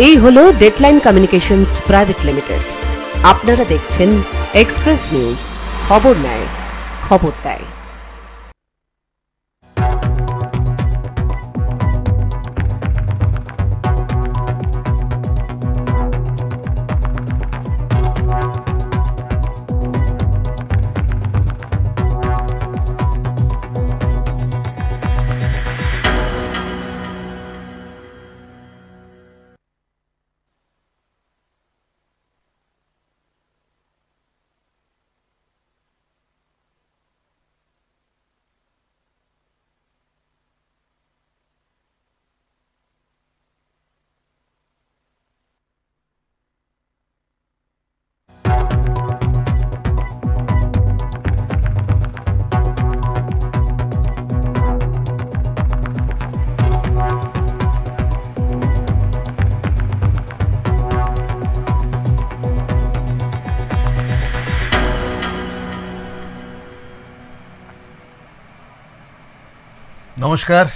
এই হলো deadline communications private limited. আপনারা দেখছেন এক্সপ্রেস নিউজ, খবর নেয়, খবর দেয়। নমস্কার,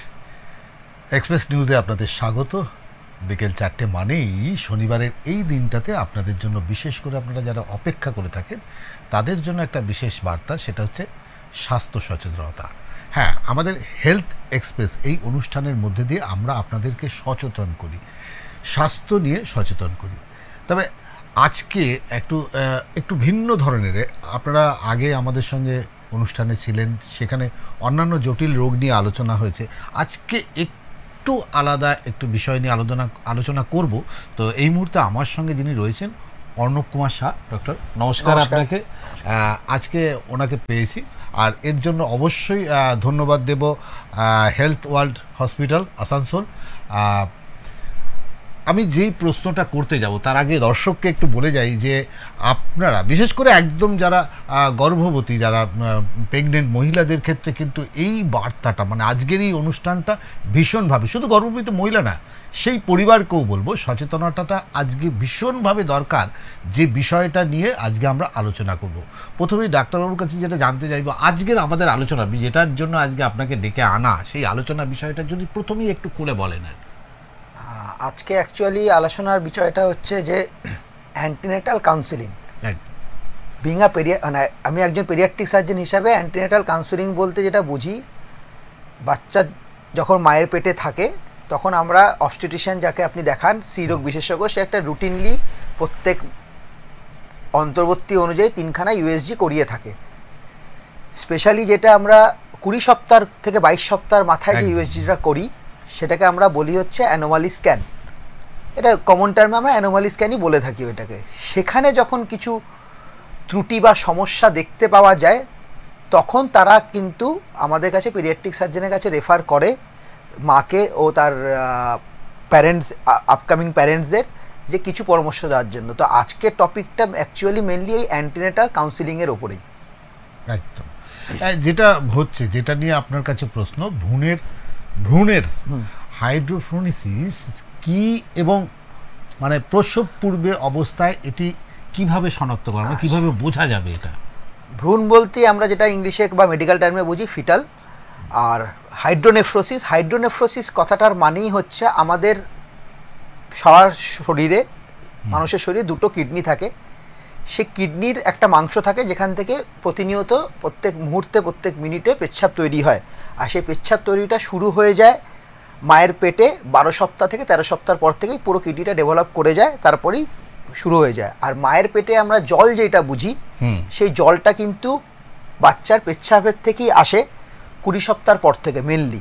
এক্সপ্রেস নিউজে আপনাদের স্বাগত। বিকেল 4টে মানেই শনিবারের এই দিনটাতে আপনাদের জন্য, বিশেষ করে আপনারা যারা অপেক্ষা করে থাকেন তাদের জন্য একটা বিশেষ বার্তা, সেটা হচ্ছে স্বাস্থ্য সচেতনতা। হ্যাঁ, আমাদের হেলথ এক্সপ্রেস এই অনুষ্ঠানের মধ্যে দিয়ে আমরা আপনাদেরকে সচেতন করি, স্বাস্থ্য নিয়ে সচেতন করি। তবে আজকে একটু ভিন্ন ধরনের। আপনারা আগে আমাদের সঙ্গে অনুষ্ঠানে ছিলেন, সেখানে অন্যান্য জটিল রোগ নিয়ে আলোচনা হয়েছে। আজকে একটু আলাদা একটু বিষয় নিয়ে আলোচনা করব। তো এই মুহূর্তে আমার সঙ্গে যিনি রয়েছেন, অর্ণব কুমার শাহ ডক্টর, নমস্কার আপনাকে। আজকে ওনাকে পেয়েছি, আর এর জন্য অবশ্যই ধন্যবাদ দেব হেলথ ওয়ার্ল্ড হসপিটাল আসানসোল। আমি যেই প্রশ্নটা করতে যাব তার আগে দর্শককে একটু বলে যাই যে আপনারা বিশেষ করে একদম যারা গর্ভবতী, যারা প্রেগনেন্ট মহিলাদের ক্ষেত্রে কিন্তু এই বার্তাটা, মানে আজকের এই অনুষ্ঠানটা ভীষণভাবে, শুধু গর্ভবতী মহিলা না, সেই পরিবারকেও বলবো সচেতনতাটা আজকে ভীষণভাবে দরকার। যে বিষয়টা নিয়ে আজকে আমরা আলোচনা করব, প্রথমেই ডাক্তারবাবুর কাছে যেটা জানতে চাইবো, আজকের আমাদের আলোচনা, যেটার জন্য আজকে আপনাকে ডেকে আনা, সেই আলোচনা বিষয়টা যদি প্রথমেই একটু খুলে বলেন। আজকে অ্যাকচুয়ালি আলোচনার বিষয়টা হচ্ছে যে অ্যান্টিনেটাল কাউন্সিলিং। মানে আমি একজন পেডিয়াট্রিক সার্জন হিসাবে অ্যান্টিনেটাল কাউন্সিলিং বলতে যেটা বুঝি, বাচ্চা যখন মায়ের পেটে থাকে তখন আমরা অবস্টেট্রিশিয়ান যাকে আপনি দেখান, স্ত্রীরোগ বিশেষজ্ঞ, সে একটা রুটিনলি প্রত্যেক অন্তর্বর্তী অনুযায়ী 3খানা ইউএসজি করিয়ে থাকে। স্পেশালি যেটা আমরা 20 সপ্তাহ থেকে 22 সপ্তাহের মাথায় যে ইউএসজিটা করি সেটাকে আমরা বলি হচ্ছে অ্যানোমালি স্ক্যান। এটা কমন টার্মে আমরা অ্যানোমালি স্ক্যানই বলে থাকি ওইটাকে। সেখানে যখন কিছু ত্রুটি বা সমস্যা দেখতে পাওয়া যায় তখন তারা কিন্তু আমাদের কাছে পেডিয়াট্রিক সার্জনের কাছে রেফার করে মাকে ও তার প্যারেন্টস, আপকামিং প্যারেন্টসদের, যে কিছু পরামর্শ দেওয়ার জন্য। তো আজকের টপিকটা অ্যাকচুয়ালি মেনলি এই অ্যান্টিনেটাল কাউন্সিলিংয়ের ওপরেই। একদম যেটা হচ্ছে, যেটা নিয়ে আপনার কাছে প্রশ্ন, ভ্রূণের হাইড্রোফ্রোনিসিস কি এবং মানে প্রসব পূর্বে অবস্থায় এটি কিভাবে শনাক্ত করা, মানে কিভাবে বোঝা যাবে এটা? ভ্রূণ বলতে আমরা যেটা ইংলিশে বা মেডিকেল টার্মে বুঝি ফিটাল। আর হাইড্রোনেফ্রোসিস কথাটার মানেই হচ্ছে আমাদের সবার শরীরে, মানুষের শরীরে 2টো কিডনি থাকে। সে কিডনির একটা মাংস থাকে যেখান থেকে প্রতিনিয়ত প্রত্যেক মুহূর্তে, প্রত্যেক মিনিটে পেচ্ছাপ তৈরি হয়। আর সেই পেচ্ছাপ তৈরিটা শুরু হয়ে যায় মায়ের পেটে 12 সপ্তাহ থেকে 13 সপ্তাহ পর থেকেই পুরো কিডনিটা ডেভেলপ করে যায়, তারপরেই শুরু হয়ে যায়। আর মায়ের পেটে আমরা জল যেটা বুঝি, সেই জলটা কিন্তু বাচ্চার পেচ্ছাপের থেকেই আসে 20 সপ্তাহ পর থেকে মেনলি।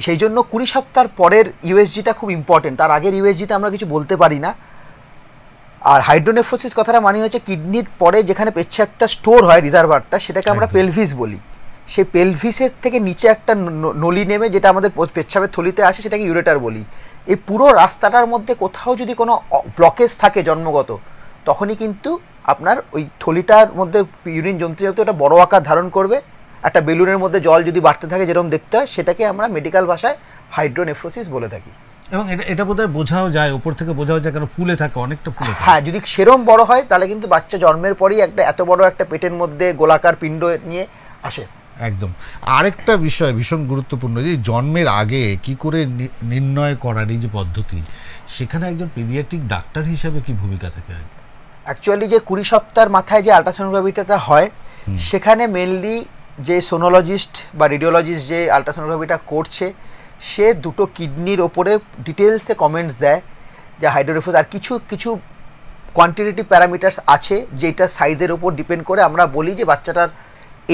সেই জন্য 20 সপ্তাহ পরের ইউএসজিটা খুব ইম্পর্টেন্ট, তার আগের ইউএসজিতে আমরা কিছু বলতে পারি না। আর হাইড্রোনেফ্রোসিস কথাটা মানে হচ্ছে কিডনির পরে যেখানে পেচ্ছাপটা স্টোর হয়, রিজার্ভারটা, সেটাকে আমরা পেলভিস বলি। সেই পেলভিসের থেকে নিচে একটা নলি নেমে যেটা আমাদের পেচ্ছাপের থলিতে আসে সেটাকে ইউরেটার বলি। এই পুরো রাস্তাটার মধ্যে কোথাও যদি কোনো ব্লকেজ থাকে জন্মগত, তখনই কিন্তু আপনার ওই থলিটার মধ্যে ইউরিন জমতে জমতে ওটা বড় আকার ধারণ করবে। একটা বেলুনের মধ্যে জল যদি বাড়তে থাকে যেরকম দেখতে হয়, সেটাকে আমরা মেডিকেল ভাষায় হাইড্রোনেফ্রোসিস বলে থাকি। এবং এটা বোধহয় বোঝাও যায়, উপর থেকে বোঝাও যায়, কারণ ফুলে থাকে, অনেকটা ফুলে থাকে। হ্যাঁ, যদি সেরম বড় হয় তাহলে কিন্তু বাচ্চা জন্মের পরই এত বড় একটা পেটের মধ্যে গোলাকার পিণ্ড নিয়ে আসে। একদম। আরেকটা বিষয় ভীষণ গুরুত্বপূর্ণ, যে জন্মের আগে কি করে নির্ণয় করার এই যে পদ্ধতি, সেখানে একজন পিডিয়াট্রিক ডাক্তার হিসেবে কি ভূমিকা থাকে? অ্যাকচুয়ালি যে 20 সপ্তাহের মাথায় যে আল্ট্রাসোনোগ্রাফিটা হয়, সেখানে মেনলি যে সোনোলজিস্ট বা রেডিওলজিস্ট যে আল্ট্রাসোনোগ্রাফিটা করছে, সে দুটো কিডনির ওপরে ডিটেলসে কমেন্টস দেয় যে হাইড্রোনেফ্রোসিস, আর কিছু কিছু কোয়ান্টিটেটিভ প্যারামিটার্স আছে যেটা সাইজের ওপর ডিপেন্ড করে আমরা বলি যে বাচ্চাটার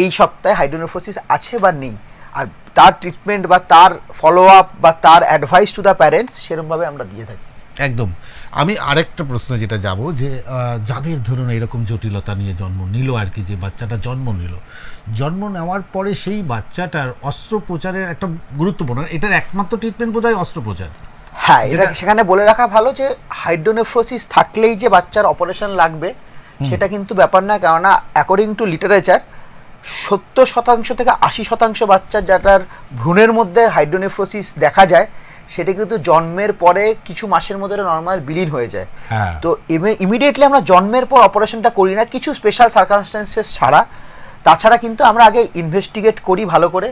এই সপ্তাহে হাইড্রোনেফ্রোসিস আছে বা নেই, আর তার ট্রিটমেন্ট বা তার ফলো আপ বা তার অ্যাডভাইস টু দ্য প্যারেন্টস সেরকমভাবে আমরা দিয়ে থাকি। একদম। আমি আরেকটা প্রশ্ন যেটা যাব, যে যাদের ধরুন এরকম জটিলতা নিয়ে জন্ম নিল আর কি, যে বাচ্চাটা জন্ম নেওয়ার পরে সেই বাচ্চাটার অস্ত্রোপচারের একটা গুরুত্বপূর্ণ, এটার একমাত্র ট্রিটমেন্ট বোধহয় অস্ত্রোপচার। হ্যাঁ, এটা সেখানে বলে রাখা ভালো যে হাইড্রোনেফ্রোসিস থাকলেই যে বাচ্চার অপারেশন লাগবে সেটা কিন্তু ব্যাপার না, কেননা অ্যাকর্ডিং টু লিটারেচার 70% থেকে 80% বাচ্চা যাটার ভ্রূণের মধ্যে হাইড্রোনেফ্রোসিস দেখা যায়, সেটা কিন্তু জন্মের পরে কিছু মাসের মধ্যে নর্মাল বিলীন হয়ে যায়। তো ইমিডিয়েটলি আমরা জন্মের পর অপারেশনটা করি না, কিছু স্পেশাল সার্কামস্ট্যান্সেস ছাড়া। তাছাড়া কিন্তু আমরা আগে ইনভেস্টিগেট করি, ভালো করে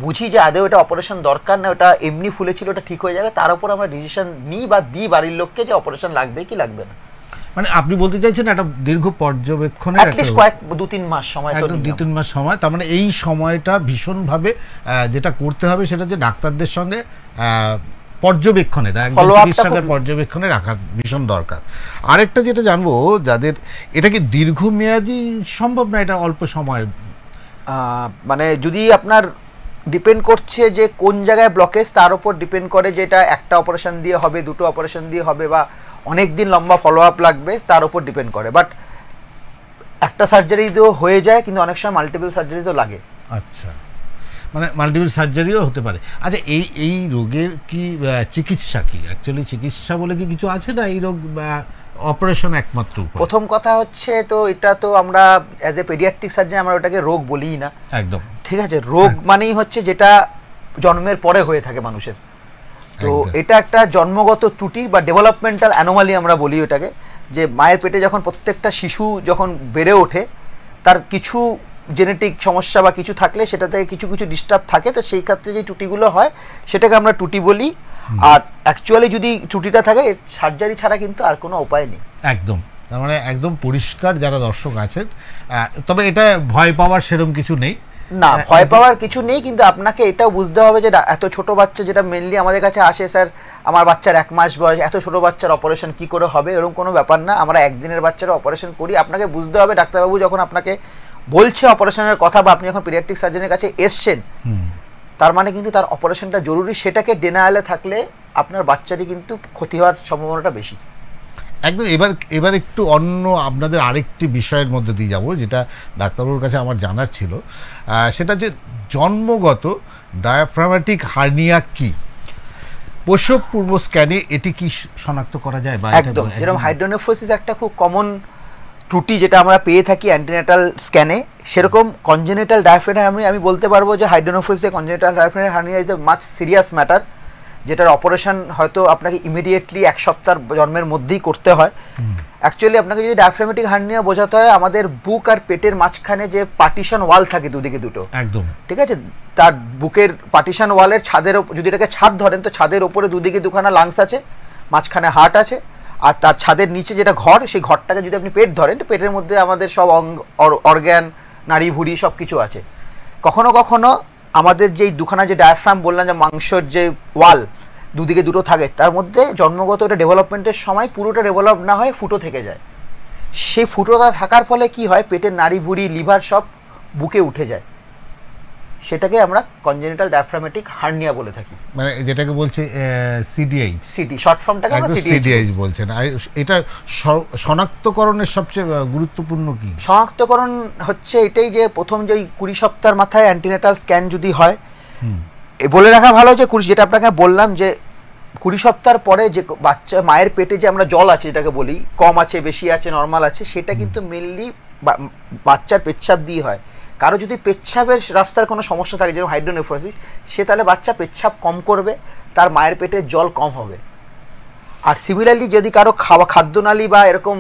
বুঝি যে আদৌ এটা অপারেশন দরকার না, ওটা এমনি ফুলেছিল, ওটা ঠিক হয়ে যাবে, তার উপর আমরা ডিসিশন নিই বা দিই বাড়ির লোককে যে অপারেশন লাগবে কি লাগবে না। মানে আপনি বলতে চাইছেন একটা দীর্ঘ পর্যবেক্ষণের অ্যাটলিস্ট কয়েক 2-3 মাস সময়, তো 2-3 মাস সময়। তার মানে এই সময়টা ভীষণভাবে যেটা করতে হবে সেটা যে ডাক্তারদের সঙ্গে পর্যবেক্ষণে, চিকিৎসকের পর্যবেক্ষণে রাখার ভীষণ দরকার। আরেকটা যেটা জানবো, যাদের এটা কি দীর্ঘমেয়াদী সম্ভব না, এটা অল্প সময়? মানে যদি আপনার ডিপেন্ড করছে যে কোন জায়গায় ব্লকেজ, তার উপর ডিপেন্ড করে যে এটা একটা অপারেশন দিয়ে হবে, দুটো অপারেশন দিয়ে হবে, বা অনেক দিন লম্বা ফলো আপ লাগবে, তার উপর ডিপেন্ড করে। বাট একটা সার্জারি দিয়েও হয়ে যায়, কিন্তু অনেক সময় মাল্টিপল সার্জারিজও লাগে। আচ্ছা, মানে মাল্টিপল সার্জারিও হতে পারে। আচ্ছা, এই রোগের কি চিকিৎসা কি, অ্যাকচুয়ালি চিকিৎসা বলে কি কিছু আছে না, এই রোগ অপারেশন একমাত্র? প্রথম কথা হচ্ছে, তো এটা তো আমরা অ্যাজ এ পেডিয়াট্রিক সার্জন আমরা ওটাকে রোগ বলিই না। একদম ঠিক আছে। রোগ মানেই হচ্ছে যেটা জন্মের পরে হয়ে থাকে মানুষের। তো এটা একটা জন্মগত ত্রুটি বা ডেভেলপমেন্টাল অ্যানোমালি আমরা বলি ওটাকে, যে মায়ের পেটে যখন প্রত্যেকটা শিশু যখন বেড়ে ওঠে, তার কিছু জেনেটিক সমস্যা বা কিছু থাকলে সেটাতে কিছু কিছু ডিস্টার্ব থাকে, তো সেই ক্ষেত্রে যে ত্রুটিগুলো হয় সেটাকে আমরা ত্রুটি বলি। আর অ্যাকচুয়ালি যদি ত্রুটিটা থাকে, সার্জারি ছাড়া কিন্তু আর কোনো উপায় নেই। একদম, তার মানে একদম পরিষ্কার যারা দর্শক আছেন। তবে এটা ভয় পাওয়ার সেরকম কিছু নেই না, ভয় পাওয়ার কিছু নেই, কিন্তু আপনাকে এটাও বুঝতে হবে যে এত ছোট বাচ্চা, যেটা মেনলি আমাদের কাছে আসে, স্যার আমার বাচ্চার 1 মাস বয়স, এত ছোট বাচ্চার অপারেশন কি করে হবে, এরকম কোনো ব্যাপার না। আমরা একদিনের বাচ্চারও অপারেশন করি। আপনাকে বুঝতে হবে ডাক্তারবাবু যখন আপনাকে বলছে অপারেশনের কথা, বা আপনি যখন পিডিয়াট্রিক সার্জনের কাছে এসছেন, তার মানে কিন্তু তার অপারেশনটা জরুরি। সেটাকে ডেনায়ালে থাকলে আপনার বাচ্চারই কিন্তু ক্ষতি হওয়ার সম্ভাবনাটা বেশি। একদম। এবার একটু অন্য আপনাদের আরেকটি বিষয়ের মধ্যে দিয়ে যাব, যেটা ডাক্তারবাবুর কাছে আমার জানার ছিল, সেটা যে জন্মগত ডায়াফ্রামেটিক হার্নিয়া কি, প্রসব পূর্ব স্ক্যানে এটি কি শনাক্ত করা যায়? বা একদম, যেরকম হাইড্রোনেফ্রোসিস একটা খুব কমন ত্রুটি যেটা আমরা পেয়ে থাকি অ্যান্টিনেটাল স্ক্যানে, সেরকম কনজেনিটাল ডায়াফ্রামেটিক হার্নিয়া আমি বলতে পারবো যে hydronephrosis congenital diaphragmatic hernia is a much serious matter, যেটার অপারেশন হয়তো আপনাকে ইমিডিয়েটলি 1 সপ্তাহ জন্মের মধ্যেই করতে হয়। অ্যাকচুয়ালি আপনাকে যদি ডায়াফ্রামেটিক হার্নিয়া বোঝাতে হয়, আমাদের বুক আর পেটের মাঝখানে যে পার্টিশন ওয়াল থাকে দুদিকে দুটো, একদম ঠিক আছে, তার বুকের পার্টিশন ওয়ালের ছাদের, যদি এটাকে ছাদ ধরেন, তো ছাদের ওপরে দুদিকে দুখানা লাংস আছে, মাঝখানে হার্ট আছে, আর তার ছাদের নিচে যেটা ঘর, সেই ঘরটাকে যদি আপনি পেট ধরেন, তো পেটের মধ্যে আমাদের সব অর্গ্যান, নাড়ি ভুড়ি সব কিছু আছে। কখনো কখনো আমাদের যেই দুখানা যে ডায়াফ্রাম বললাম, যে মাংসর যে ওয়াল দুদিকে দুটো থাকে, তার মধ্যে জন্মগত এটা ডেভেলপমেন্টের সময় পুরোটা ডেভেলপ না হয় ফুটো থেকে যায়। সেই ফুটোটা থাকার ফলে কি হয়, পেটের নাড়ি ভুড়ি, লিভার সব বুকে উঠে যায়। সেটাকে আমরা কনজেনিটাল ডায়াফ্রামেটিক হার্নিয়া বলে থাকি, মানে যেটাকে বলছে সিডিএইচ, সিডি শর্ট ফর্মটাকে আমরা সিডিএইচ বলছেন। আর এটা শনাক্তকরণের সবচেয়ে গুরুত্বপূর্ণ কি? শনাক্তকরণ হচ্ছে এটাই যে প্রথম যে 20 সপ্তাহের মাথায় অ্যান্টিনেটাল স্ক্যান যদি হয়, বলে রাখা ভালো যে যেটা আপনাকে বললাম, যে 20 সপ্তাহের পরে যে বাচ্চা মায়ের পেটে যে আমরা জল আছে, যেটাকে বলি কম আছে, বেশি আছে, নর্মাল আছে, সেটা কিন্তু মেনলি বাচ্চার পেচ্ছাপ দিয়ে হয়। কারো যদি পেচ্ছাপের রাস্তার কোনো সমস্যা থাকে, যেমন হাইড্রোনেফ্রোসিস, সে তাহলে বাচ্চা পেচ্ছাপ কম করবে, তার মায়ের পেটে জল কম হবে। আর সিমিলারলি যদি কারো খাদ্যনালী বা এরকম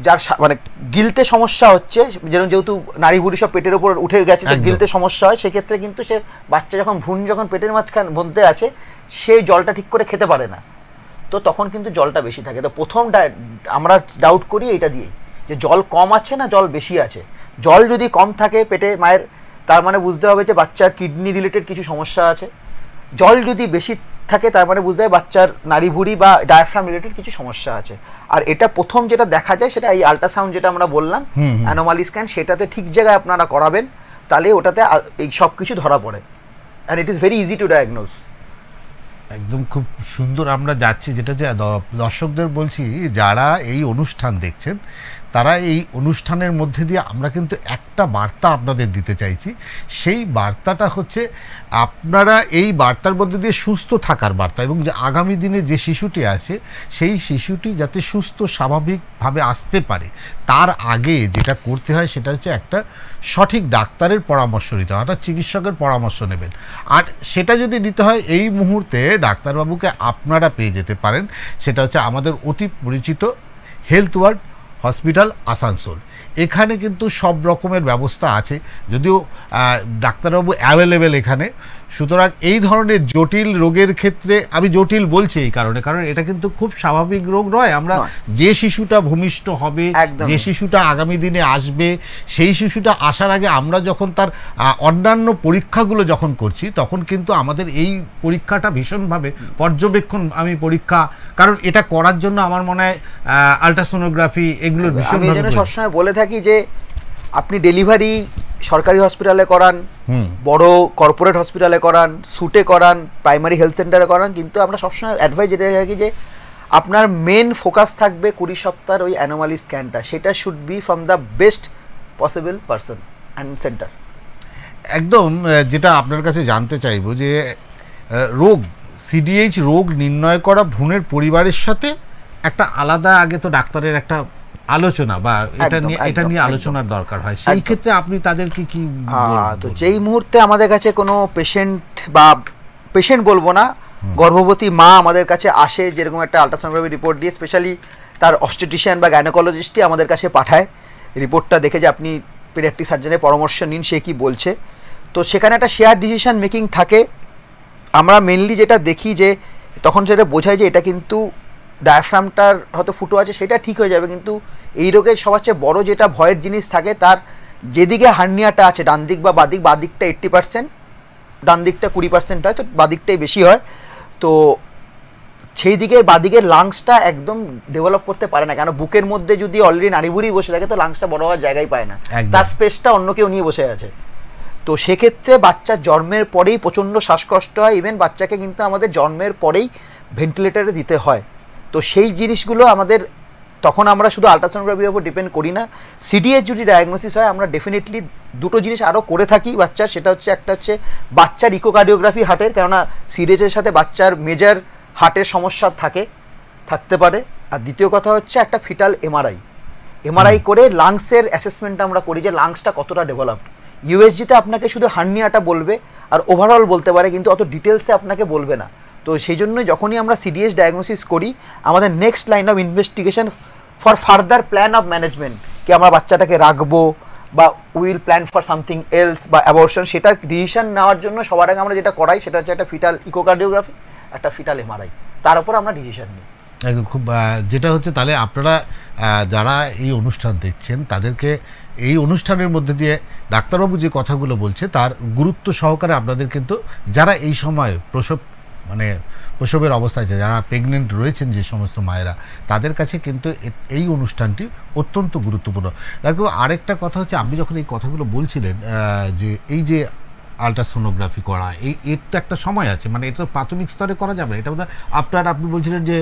যার মানে গিলতে সমস্যা হচ্ছে, যেহেতু নাড়ি ভুড়ি সব পেটের উপর উঠে গেছে, তো গিলতে সমস্যা হয়, সেক্ষেত্রে কিন্তু সে বাচ্চা যখন যখন পেটের মাঝখান মধ্যে আছে, সেই জলটা ঠিক করে খেতে পারে না, তো তখন কিন্তু জলটা বেশি থাকে। তো প্রথম আমরা ডাউট করি এটা দিয়ে, যে জল কম আছে না জল বেশি আছে। জল যদি কম থাকে পেটে মায়ের, তার মানে বুঝতে হবে যে বাচ্চার কিডনি রিলেটেড কিছু সমস্যা আছে। জল যদি বেশি থাকে তার মানে বুঝতে হবে বাচ্চার নাড়ি ভুড়ি বা ডায়াফ্রাম রিলেটেড কিছু সমস্যা আছে। আর এটা প্রথম যেটা দেখা যায় সেটা এই আল্ট্রাসাউন্ড যেটা আমরা বললাম, অ্যানোমালি স্ক্যান, সেটাতে ঠিক জায়গায় আপনারা করাবেন, তাহলে ওটাতে এই সব কিছু ধরা পড়ে, and it is very easy to diagnose. একদম খুব সুন্দর আমরা যাচ্ছি, যেটা যে দর্শকদের বলছি যারা এই অনুষ্ঠান দেখছেন, তারা এই অনুষ্ঠানের মধ্যে দিয়ে আমরা কিন্তু একটা বার্তা আপনাদের দিতে চাইছি। সেই বার্তাটা হচ্ছে আপনারা এই বার্তার মধ্যে দিয়ে সুস্থ থাকার বার্তা, এবং যে আগামী দিনে যে শিশুটি আছে সেই শিশুটি যাতে সুস্থ স্বাভাবিকভাবে আসতে পারে, তার আগে যেটা করতে হয় সেটা হচ্ছে একটা সঠিক ডাক্তারের পরামর্শ নিতে হয়, অর্থাৎ চিকিৎসকের পরামর্শ নেবেন। আর সেটা যদি নিতে হয় এই মুহূর্তে ডাক্তারবাবুকে আপনারা পেয়ে যেতে পারেন, সেটা হচ্ছে আমাদের অতি পরিচিত হেলথ ওয়ার্ড হসপিটাল আসানসোল। এখানে কিন্তু সব রকমের ব্যবস্থা আছে, যদিও ডাক্তারবাবু অ্যাভেলেবেল এখানে। সুতরাং এই ধরনের জটিল রোগের ক্ষেত্রে, আমি জটিল বলছি এই কারণে, কারণ এটা কিন্তু খুব স্বাভাবিক রোগ নয়। আমরা যে শিশুটা ভূমিষ্ঠ হবে, যে শিশুটা আগামী দিনে আসবে, সেই শিশুটা আসার আগে আমরা যখন তার অন্যান্য পরীক্ষাগুলো যখন করছি, তখন কিন্তু আমাদের এই পরীক্ষাটা ভীষণভাবে পর্যবেক্ষণ, আমি পরীক্ষা, কারণ এটা করার জন্য আমার মনে হয় আলট্রাসোনোগ্রাফি এগুলো আমি এই জন্য সবসময় বলে থাকি যে আপনি ডেলিভারি সরকারি হসপিটালে করান, বড় কর্পোরেট হসপিটালে করান, সুটে করান, প্রাইমারি হেলথ সেন্টারে করান, কিন্তু আমরা সবসময় অ্যাডভাইস যেটা থাকি যে আপনার মেন ফোকাস থাকবে 20 সপ্তাহের ওই অ্যানোমালি স্ক্যানটা, সেটা should be from the best possible person and centre. একদম, যেটা আপনার কাছে জানতে চাইবো যে রোগ সিডিএইচ রোগ নির্ণয় করা ভ্রূণের পরিবারের সাথে একটা আলাদা আগে তো ডাক্তারের একটা আলোচনা বা এটা নিয়ে আলোচনার দরকার হয়, সেই ক্ষেত্রে আপনি তাদেরকে কি তো যেই মুহূর্তে আমাদের কাছে কোনো পেশেন্ট বলবো না, গর্ভবতী মা আমাদের কাছে আসে, যেরকম একটা আলট্রাসোনোগ্রাফি রিপোর্ট দিয়ে, স্পেশালি তার অবস্টেট্রিশিয়ান বা গাইনোকোলজিস্টই আমাদের কাছে পাঠায় রিপোর্টটা দেখে যে আপনি পেডিয়াট্রিক সার্জনের পরামর্শ নিন সে কি বলছে। তো সেখানে একটা শেয়ার ডিসিশন মেকিং থাকে। আমরা মেনলি যেটা দেখি যে তখন সেটা বোঝায় যে এটা কিন্তু ডায়াফ্রামটার হয়তো ফুটো আছে, সেটা ঠিক হয়ে যাবে, কিন্তু এই রোগের সবচেয়ে বড় যেটা ভয়ের জিনিস থাকে, তার যেদিকে হার্নিয়াটা আছে, ডান দিক বা বাদিক, বাদিকটা 80%, ডান দিকটা 20% হয়, তো বাদিকটাই বেশি হয়। তো সেই দিকে বাদিকের লাংসটা একদম ডেভেলপ করতে পারে না, কেন বুকের মধ্যে যদি অলরেডি নাড়িভুড়ি বসে থাকে তো লাংসটা বড় হওয়ার জায়গায় পায় না, তার স্পেসটা অন্য কেউ নিয়ে বসে আছে। তো সেক্ষেত্রে বাচ্চার জন্মের পরেই প্রচণ্ড শ্বাসকষ্ট হয়, ইভেন বাচ্চাকে কিন্তু আমাদের জন্মের পরেই ভেন্টিলেটারে দিতে হয়। তো সেই জিনিসগুলো আমাদের, তখন আমরা শুধু আলট্রাসোনোগ্রাফির উপর ডিপেন্ড করি না, সিডিএইচ যদি ডায়াগনোসিস হয় আমরা ডেফিনেটলি দুটো জিনিস আরও করে থাকি বাচ্চার, সেটা হচ্ছে একটা হচ্ছে বাচ্চার ইকোকার্ডিওগ্রাফি হার্টের, কেননা সিডিএইচের সাথে বাচ্চার মেজর হার্টের সমস্যা থাকতে পারে। আর দ্বিতীয় কথা হচ্ছে একটা ফিটাল এমআরআই করে লাংসের অ্যাসেসমেন্টটা আমরা করি যে লাংসটা কতটা ডেভেলপড। ইউএসজিতে আপনাকে শুধু হার্নিয়াটা বলবে আর ওভারঅল বলতে পারে, কিন্তু অত ডিটেলসে আপনাকে বলবে না। তো সেই জন্য যখনই আমরা সিডিএইচ ডায়াগনোসিস করি, আমাদের next line of investigation for further plan of management, কি আমরা বাচ্চাটাকে রাখবো বা will plan for something else বা অ্যাবর্শন, সেটা ডিসিশন নেওয়ার জন্য সবার আগে আমরা যেটা করাই সেটা হচ্ছে একটা ফিটাল ইকোকার্ডিওগ্রাফি, একটা ফিটাল এমআরআই, তার উপর আমরা ডিসিশন নিই। একদম খুব যেটা হচ্ছে, তাহলে আপনারা যারা এই অনুষ্ঠান দেখছেন তাদেরকে এই অনুষ্ঠানের মধ্যে দিয়ে ডাক্তারবাবু যে কথাগুলো বলছে তার গুরুত্ব সহকারে আপনাদের কিন্তু, যারা এই সময় প্রসবের অবস্থায় যারা প্রেগনেন্ট রয়েছেন যে সমস্ত মায়েরা, তাদের কাছে কিন্তু এই অনুষ্ঠানটি অত্যন্ত গুরুত্বপূর্ণ। ডাক্তারবাবু আরেকটা কথা হচ্ছে, আপনি যখন এই কথাগুলো বলছিলেন যে এই যে আলট্রাসোনোগ্রাফি করা, এর তো একটা সময় আছে, মানে এটা প্রাথমিক স্তরে করা যাবে, এটা আপনি বলছিলেন যে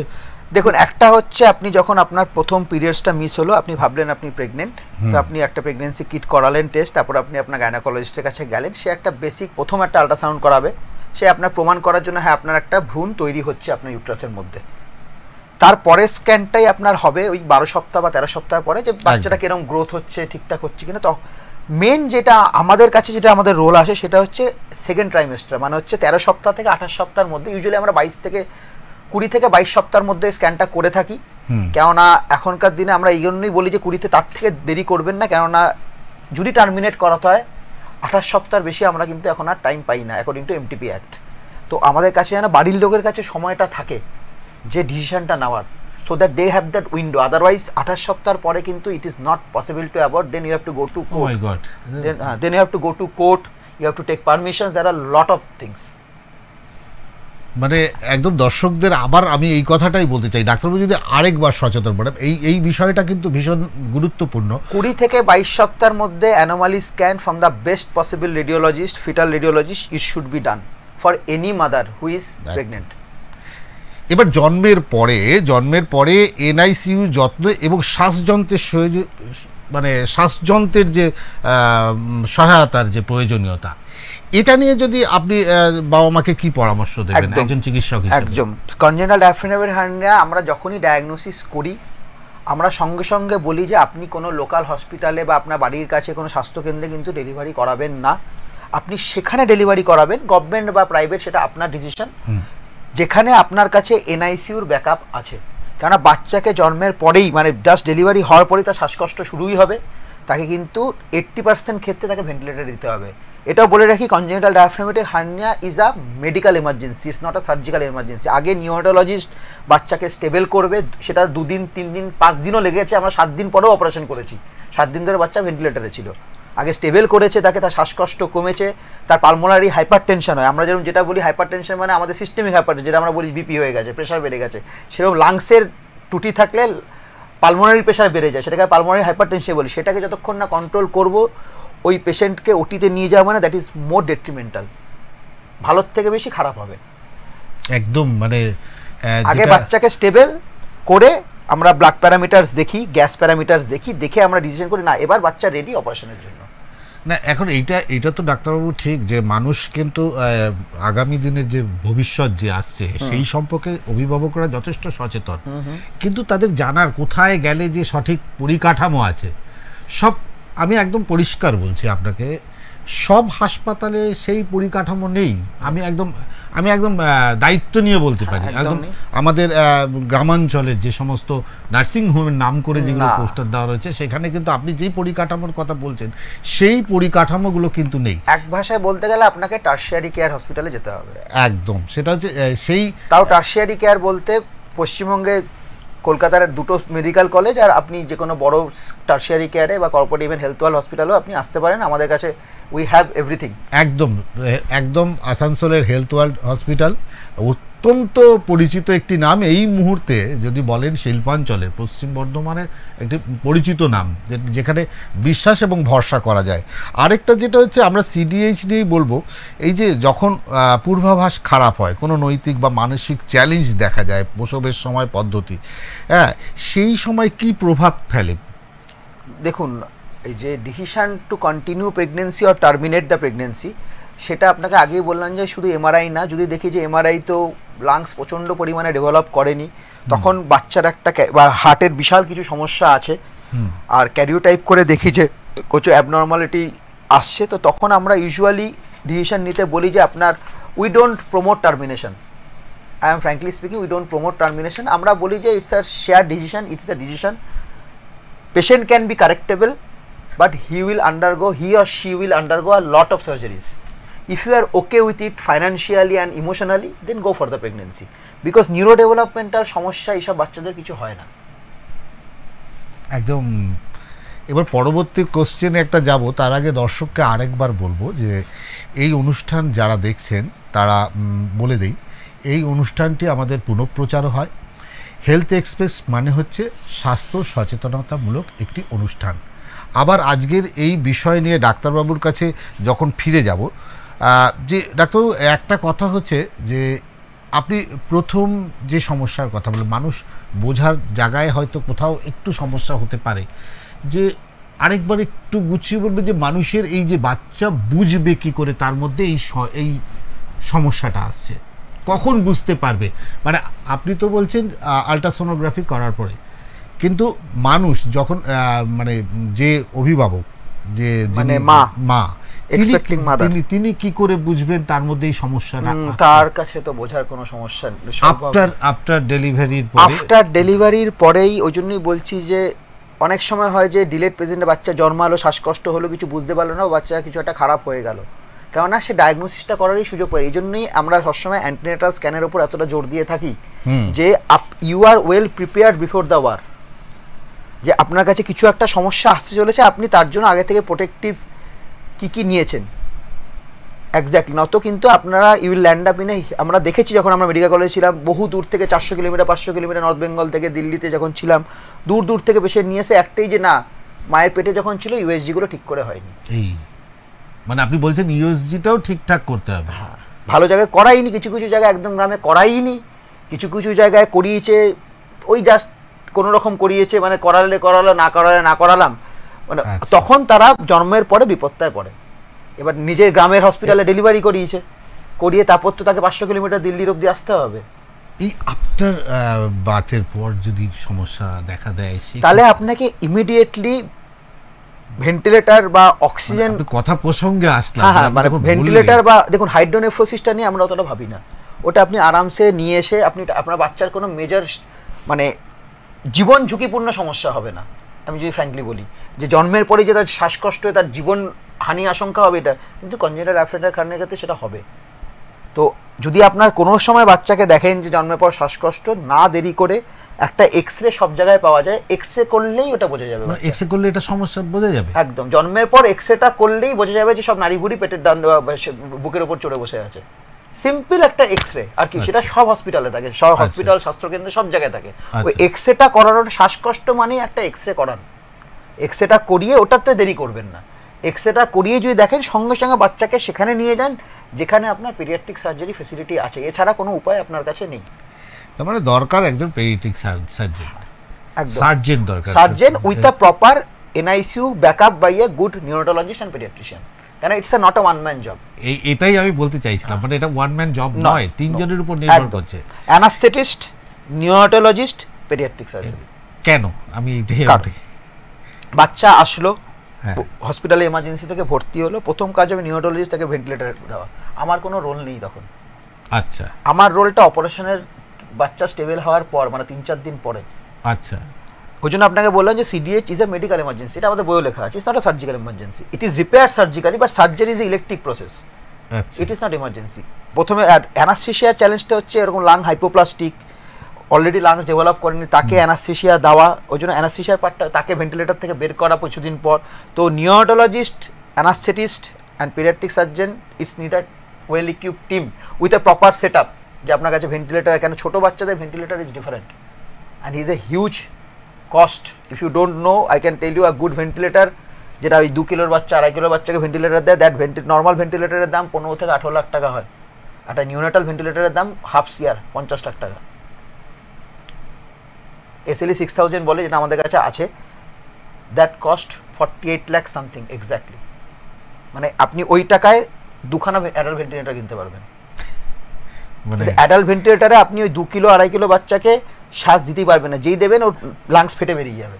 দেখুন, একটা হচ্ছে আপনি যখন আপনার প্রথম পিরিয়ডসটা মিস হলো, আপনি ভাবলেন আপনি প্রেগনেন্ট, তো আপনি একটা প্রেগনেন্সি কিট করালেন টেস্ট, তারপর আপনি আপনার গাইনোকোলজিস্টের কাছে গেলেন, সে একটা বেসিক প্রথম একটা আলট্রাসাউন্ড করাবে, সে আপনার প্রমাণ করার জন্য হ্যাঁ আপনার একটা ভ্রূণ তৈরি হচ্ছে আপনার ইউট্রাসের মধ্যে। তারপরে স্ক্যানটাই আপনার হবে ওই 12 সপ্তাহ বা 13 সপ্তাহ পরে, যে বাচ্চাটা কিরকম গ্রোথ হচ্ছে, ঠিকঠাক হচ্ছে কিনা। তো মেন যেটা আমাদের কাছে যেটা আমাদের রোল আসে সেটা হচ্ছে সেকেন্ড ট্রাইমেস্টার, মানে হচ্ছে 13 সপ্তাহ থেকে 28 সপ্তাহের মধ্যে। ইউজুয়ালি আমরা 22 থেকে 20 থেকে 22 সপ্তাহের মধ্যে স্ক্যানটা করে থাকি। কেননা এখনকার দিনে আমরা এই জন্যই বলি যে 20 তার থেকে দেরি করবেন না, কেননা যদি টার্মিনেট করাতে হয় 28 সপ্তাহের বেশি আমরা কিন্তু এখন আর টাইম পাই না অ্যাকর্ডিং টু এমটিপি অ্যাক্ট। তো আমাদের কাছে যেন বাড়ির লোকের কাছে সময়টা থাকে যে ডিসিশনটা নেওয়ার, so that they have that window. Otherwise 28 সপ্তাহ পরে কিন্তু it is not possible to abort, then you have to go to court. Oh my god. Then you have to go to court, you have to take permissions, there are lot of things. মানে একদম দর্শকদের আবার আমি এই কথাটাই বলতে চাই, ডাক্তারবাবু যদি আরেকবার সচেতন করেন, এই বিষয়টা কিন্তু ভীষণ গুরুত্বপূর্ণ। 20 থেকে 22 সপ্তাহের মধ্যে anomaly scan from the best possible radiologist, fetal radiologist, it should be done for any mother who is pregnant. এবার জন্মের পরে এনআইসিইউ যত্ন এবং শ্বাসযন্ত্রের মানে শ্বাসযন্ত্রের যে সহায়তার যে প্রয়োজনীয়তা, এটা নিয়ে যদি আপনি বাবা মাকে কি পরামর্শ দেবেন একজন চিকিৎসক হিসেবে? একদম কনজেনাল ডায়াফ্রাগমেটিক হার্নিয়া আমরা যখনই ডায়াগনোসিস করি আমরা সঙ্গে সঙ্গে বলি যে আপনি কোনো লোকাল হসপিটালে বা আপনার বাড়ির কাছে কোনো স্বাস্থ্যকেন্দ্রে কিন্তু ডেলিভারি করাবেন না, আপনি সেখানে ডেলিভারি করাবেন, গভর্নমেন্ট বা প্রাইভেট সেটা আপনার ডিসিশন, যেখানে আপনার কাছে এনআইসিইউর ব্যাকআপ আছে। কেননা বাচ্চাকে জন্মের পরেই মানে জাস্ট ডেলিভারি হওয়ার পরেই তার শ্বাসকষ্ট শুরুই হবে, তাকে কিন্তু 80% ক্ষেত্রে তাকে ভেন্টিলেটর দিতে হবে। এটাও বলে রাখি, congenital diaphragmatic hernia is a medical emergency, is not a surgical emergency. আগে নিউরোলজিস্ট বাচ্চাকে স্টেবল করবে, সেটা 2 দিন 3 দিন 5 দিনও লেগেছে, আমরা 7 দিন পরেও অপারেশন করেছি, 7 দিন ধরে বাচ্চা ভেন্টিলেটরে ছিল। আগে স্টেবল করেছে তাকে, তার শ্বাসকষ্ট কমেছে, তার পালমোনারি হাইপারটেনশন হয়, আমরা যেরকম যেটা বলি হাইপারটেনশন মানে আমাদের সিস্টেমিক হাইপারটেনশন, যেটা আমরা বলি বিপি হয়ে গেছে, প্রেশার বেড়ে গেছে, সেরকম লাংসের ত্রুটি থাকলে পালমোনারি প্রেশার বেড়ে যায়, সেটাকে পালমোনারি হাইপারটেনশন বলি। সেটাকে যতক্ষণ না কন্ট্রোল করব, ওই পেশেন্টকে ওটিতে নিয়ে যাওয়া মানে দ্যাট ইজ মোর ডেট্রিমেন্টাল, ভালোর থেকে বেশি খারাপ হবে। একদম মানে আগে বাচ্চাকে স্টেবল করে আমরা ব্লাড প্যারামিটারস দেখি, গ্যাস প্যারামিটারস দেখি, দেখে আমরা ডিসিশন করি না এবার বাচ্চা রেডি অপারেশনের জন্য। না এখন এইটা তো ডাক্তারবাবু ঠিক যে মানুষ কিন্তু আগামী দিনের যে ভবিষ্যৎ যে আসছে সেই সম্পর্কে অভিভাবকরা যথেষ্ট সচেতন, কিন্তু তাদের জানার কোথায় গেলে যে সঠিক পরিকাঠামো আছে সব, আমি একদম পরিষ্কার বলছি আপনাকে, সব হাসপাতালে সেই পরিকাঠামো নেই। আমি একদম দায়িত্ব নিয়ে বলতে পারি, একদম আমাদের গ্রামাঞ্চলের যে সমস্ত নার্সিং হোমের নাম করে যেগুলো পোস্টার দেওয়া রয়েছে সেখানে কিন্তু আপনি যেই পরিকাঠামোর কথা বলছেন সেই পরিকাঠামোগুলো কিন্তু নেই। এক ভাষায় বলতে গেলে আপনাকে টারশিয়ারি কেয়ার হসপিটালে যেতে হবে। একদম, সেটা হচ্ছে সেই, তাও টারশিয়ারি কেয়ার বলতে পশ্চিমবঙ্গে কলকাতার 2টো মেডিকেল কলেজ আর আপনি যে কোনো বড় টারশিয়ারি কেয়ারে বা কর্পোরেট ইভেন হেলথ ওয়ার্ল্ড হসপিটালেও আপনি আসতে পারেন, আমাদের কাছে উই হ্যাভ এভরিথিং। একদম আসানসোলের হেলথ ওয়ার্ল্ড হসপিটাল অত্যন্ত পরিচিত একটি নাম এই মুহূর্তে, যদি বলেন শিল্পাঞ্চলের পশ্চিম বর্ধমানের একটি পরিচিত নাম, যেখানে বিশ্বাস এবং ভরসা করা যায়। আরেকটা যেটা হচ্ছে আমরা সিডিএইচ নিয়েই বলবো, এই যে যখন পূর্বাভাস খারাপ হয়, কোনো নৈতিক বা মানসিক চ্যালেঞ্জ দেখা যায় প্রসবের সময় পদ্ধতি, হ্যাঁ সেই সময় কি প্রভাব ফেলে? দেখুন, এই যে decision to continue pregnancy or terminate the pregnancy, সেটা আপনাকে আগেই বললাম যে শুধু এমআরআই না, যদি দেখি যে এমআরআই তো লাংস প্রচণ্ড পরিমাণে ডেভেলপ করেনি, তখন বাচ্চার একটা বা হার্টের বিশাল কিছু সমস্যা আছে, আর ক্যারিওটাইপ করে দেখি যে কিছু অ্যাবনর্মালিটি আসছে, তো তখন আমরা ইউজুয়ালি ডিসিশন নিতে বলি যে আপনার we don't promote termination. I am frankly speaking, we don't promote termination. আমরা বলি যে it's a share decision, it's a decision, patient can be correctable but he or she will undergo a lot of surgeries. If you are okay with it financially and emotionally, then go for the pregnancy, because neurodevelopmental সমস্যা এইসব বাচ্চাদের কিছু হয় না। একদম। এবার পরবর্তী কোশ্চেনে একটা যাব, তার আগে দর্শককে আরেকবার বলবো যে এই অনুষ্ঠান যারা দেখছেন তারা বলে দেই, এই অনুষ্ঠানটি আমাদের পুনঃপ্রচারও হয়। হেলথ এক্সপ্রেস মানে হচ্ছে স্বাস্থ্য সচেতনতামূলক একটি অনুষ্ঠান। আবার আজকের এই বিষয় নিয়ে ডাক্তারবাবুর কাছে যখন ফিরে যাব, যে ডাক্তারবাবু একটা কথা হচ্ছে যে আপনি প্রথম যে সমস্যার কথা বলে, মানুষ বোঝার জায়গায় হয়তো কোথাও একটু সমস্যা হতে পারে, যে আরেকবার একটু গুছিয়ে বলবে যে মানুষের এই যে বাচ্চা বুঝবে কি করে তার মধ্যে এই সমস্যাটা আসছে, কখন বুঝতে পারবে? মানে আপনি তো বলছেন আলট্রাসোনোগ্রাফি করার পরে, কিন্তু মানুষ যখন মানে যে অভিভাবক, যে মানে মা, এক্সপেক্টিং মাদার, তিনি কি করে বুঝবেন তার মধ্যে এই সমস্যাটা? তার কাছে তো বোঝার কোনো সমস্যা নেই। আফটার ডেলিভারির পরেই, ওই জন্যই বলছি যে অনেক সময় হয় যে ডিলেড প্রেজেন্টে বাচ্চা জন্মালো, শ্বাসকষ্ট হলো, কিছু বুঝতে পারলো না, বাচ্চার কিছু একটা খারাপ হয়ে গেল, কেননা সে ডায়াগনোসিসটা করারই সুযোগ পায়। এই জন্যই আমরা সবসময় অ্যান্টিনেটাল স্ক্যানের উপর এতটা জোর দিয়ে থাকি যে you are well prepared before the war, যে আপনার কাছে কিছু একটা সমস্যা আসতে চলেছে, আপনি তার জন্য আগে থেকে প্রোটেক্টিভ কি নিয়েছেন এক্স্যাক্টলি। নত কিন্তু আপনারা you will land up in a, আমরা দেখেছি যখন আমরা মেডিকেল কলেজে ছিলাম, বহু দূর থেকে 400 কিলোমিটার 500 কিলোমিটার নর্থ বেঙ্গল থেকে দিল্লিতে যখন ছিলাম, দূর দূর থেকে পেশেন্ট নিয়ে এসে একটাই যে না, মায়ের পেটে যখন ছিল ইউএসজিগুলো ঠিক করে হয়নি। এই মানে আপনি বলছেন ইউএসজিটাও ঠিকঠাক করতে হবে। হ্যাঁ, ভালো জায়গায় করাইনি, কিছু কিছু জায়গায় একদম গ্রামে করাইনি, কিছু কিছু জায়গায় করিয়েছে ওই জাস্ট কোনো রকম করিয়েছে, মানে করালো না করালাম, মানে তখন তারা জন্মের পরে বিপত্তায় পড়ে। এবার নিজের গ্রামের হসপিটালে ডেলিভারি করিয়ে তারপর তো তাকে 500 কিলোমিটার দিল্লির অবধি আসতে হবে। এই আফটার বার্থের পর যদি সমস্যা দেখা দেয় তাহলে আপনাকে ইমিডিয়েটলি ভেন্টিলেটর বা অক্সিজেন, কথা প্রসঙ্গে আসলাম, হ্যাঁ মানে ভেন্টিলেটর বা দেখুন হাইড্রোনেফ্রোসিসটা নিয়ে আমরা অতটা ভাবি না, ওটা আপনি আরামসে নিয়ে এসে আপনি আপনার বাচ্চার কোনো মেজর মানে জীবন ঝুঁকিপূর্ণ সমস্যা হবে না। আমি যদি ফ্র্যাঙ্কলি বলি যে জন্মের পরে যে তার শ্বাসকষ্ট তার জীবন হানি আশঙ্কা হবে, এটা কিন্তু কনজেনিটাল অ্যাফারেন্টাল কারণের ক্ষেত্রে সেটা হবে। তো যদি আপনার কোনো সময় বাচ্চাকে দেখেন যে জন্মের পর শ্বাসকষ্ট, না দেরি করে একটা এক্সরে সব জায়গায় পাওয়া যায়, এক্সরে করলেই ওটা বোঝা যাবে। এক্সরে করলে এটা সমস্যা বোঝা যাবে একদম, জন্মের পর এক্সরেটা করলেই বোঝা যাবে যে সব নাড়িভুড়ি পেটের বুকের উপর চড়ে বসে আছে। সিম্পল একটা এক্সরে, আর কি সেটা সব হসপিটালে থাকে, সব হসপিটাল স্বাস্থ্যকেন্দ্রে সব জায়গায় থাকে। ওই এক্সরেটা করানোর শ্বাসকষ্ট মানে একটা এক্সরে করান, এক্সরেটা করিয়ে ওটাতে দেরি করবেন না, এক্সরেটা করিয়ে যদি দেখেন সঙ্গে সঙ্গে বাচ্চাকে সেখানে নিয়ে যান যেখানে আপনার পেডিয়াট্রিক সার্জারি ফেসিলিটি আছে, এছাড়া কোনো উপায় আপনার কাছে নেই। তার মানে দরকার একজন পেডিয়াট্রিক সার্জন, সার্জন দরকার, surgeon with a proper NICU backup by a good neurologist and paediatrician, কেন it's not a one man job. এটাই আমি বলতে চাইছিলাম, মানে এটা ওয়ান ম্যান জব নয়, তিনজনের উপর নির্ভর করছে, অ্যানাস্থেটিস্ট, নিউরোলজিস্ট, পেডিয়াট্রিক সার্জন। কেন আমি এইটাই, বাচ্চা আসলো হসপিটালে এমার্জেন্সি থেকে ভর্তি হলো, প্রথম কাজ হবে নিউরোলজিস্ট তাকে ভেন্টিলেটর দেওয়া, আমার কোনো রোল নেই তখন। আচ্ছা, আমার রোলটা অপারেশনের বাচ্চা স্টেবল হওয়ার পর, মানে 3-4 দিন পরে। আচ্ছা, ওই জন্য আপনাকে বললাম যে সিডিএইচ ইজ এ মেডিকেল এমার্জেন্সি, এটা আমাদের বইও লেখা আছে, it's not a surgical emergency, it is repair surgically, but surgery is a electric process, it is not emergency. প্রথমে অ্যানাস্থেসিয়ার চ্যালেঞ্জটা হচ্ছে এরকম lung hypoplastic, already lungs develop করেনি, তাকে অ্যানাস্থেসিয়া দেওয়া, ওই জন্য অ্যানাস্থেসিয়ার পার্টটা তাকে ভেন্টিলেটর থেকে বের করা কিছুদিন পর। তো neurologist, anaesthetist and paediatric surgeon, it's need a well equip team with a proper set up, যে আপনার কাছে ভেন্টিলেটার, কেন ছোটো বাচ্চাদের ventilator is different and is a huge cost. If you don't know, I can tell you a good ventilator যেটা ওই 2 কিলোর বাচ্চা 2.5 কিলোর বাচ্চাকে ভেন্টিলেটার দেয়, দ্যাট নর্মাল ভেন্টিলেটারের দাম 15 থেকে 18 লাখ টাকা হয়, একটা নিউনেটাল ভেন্টিলেটারের দাম হাফ সিয়ার 50 লাখ টাকা। SLE 6000 বলে যেটা আমাদের কাছে আছে, that cost 48 lakh something exactly, মানে আপনি ওই টাকায় 2খানা অ্যাডাল্ট ভেন্টিলেটর কিনতে পারবেন। মানে অ্যাডাল্ট ভেন্টিলেটরে আপনি ওই 2 কিলো 2.5 কিলো বাচ্চাকে শ্বাস দিতেই পারবেন না, যেই দেবেন ওর লাংস ফেটে বেরিয়ে যাবে,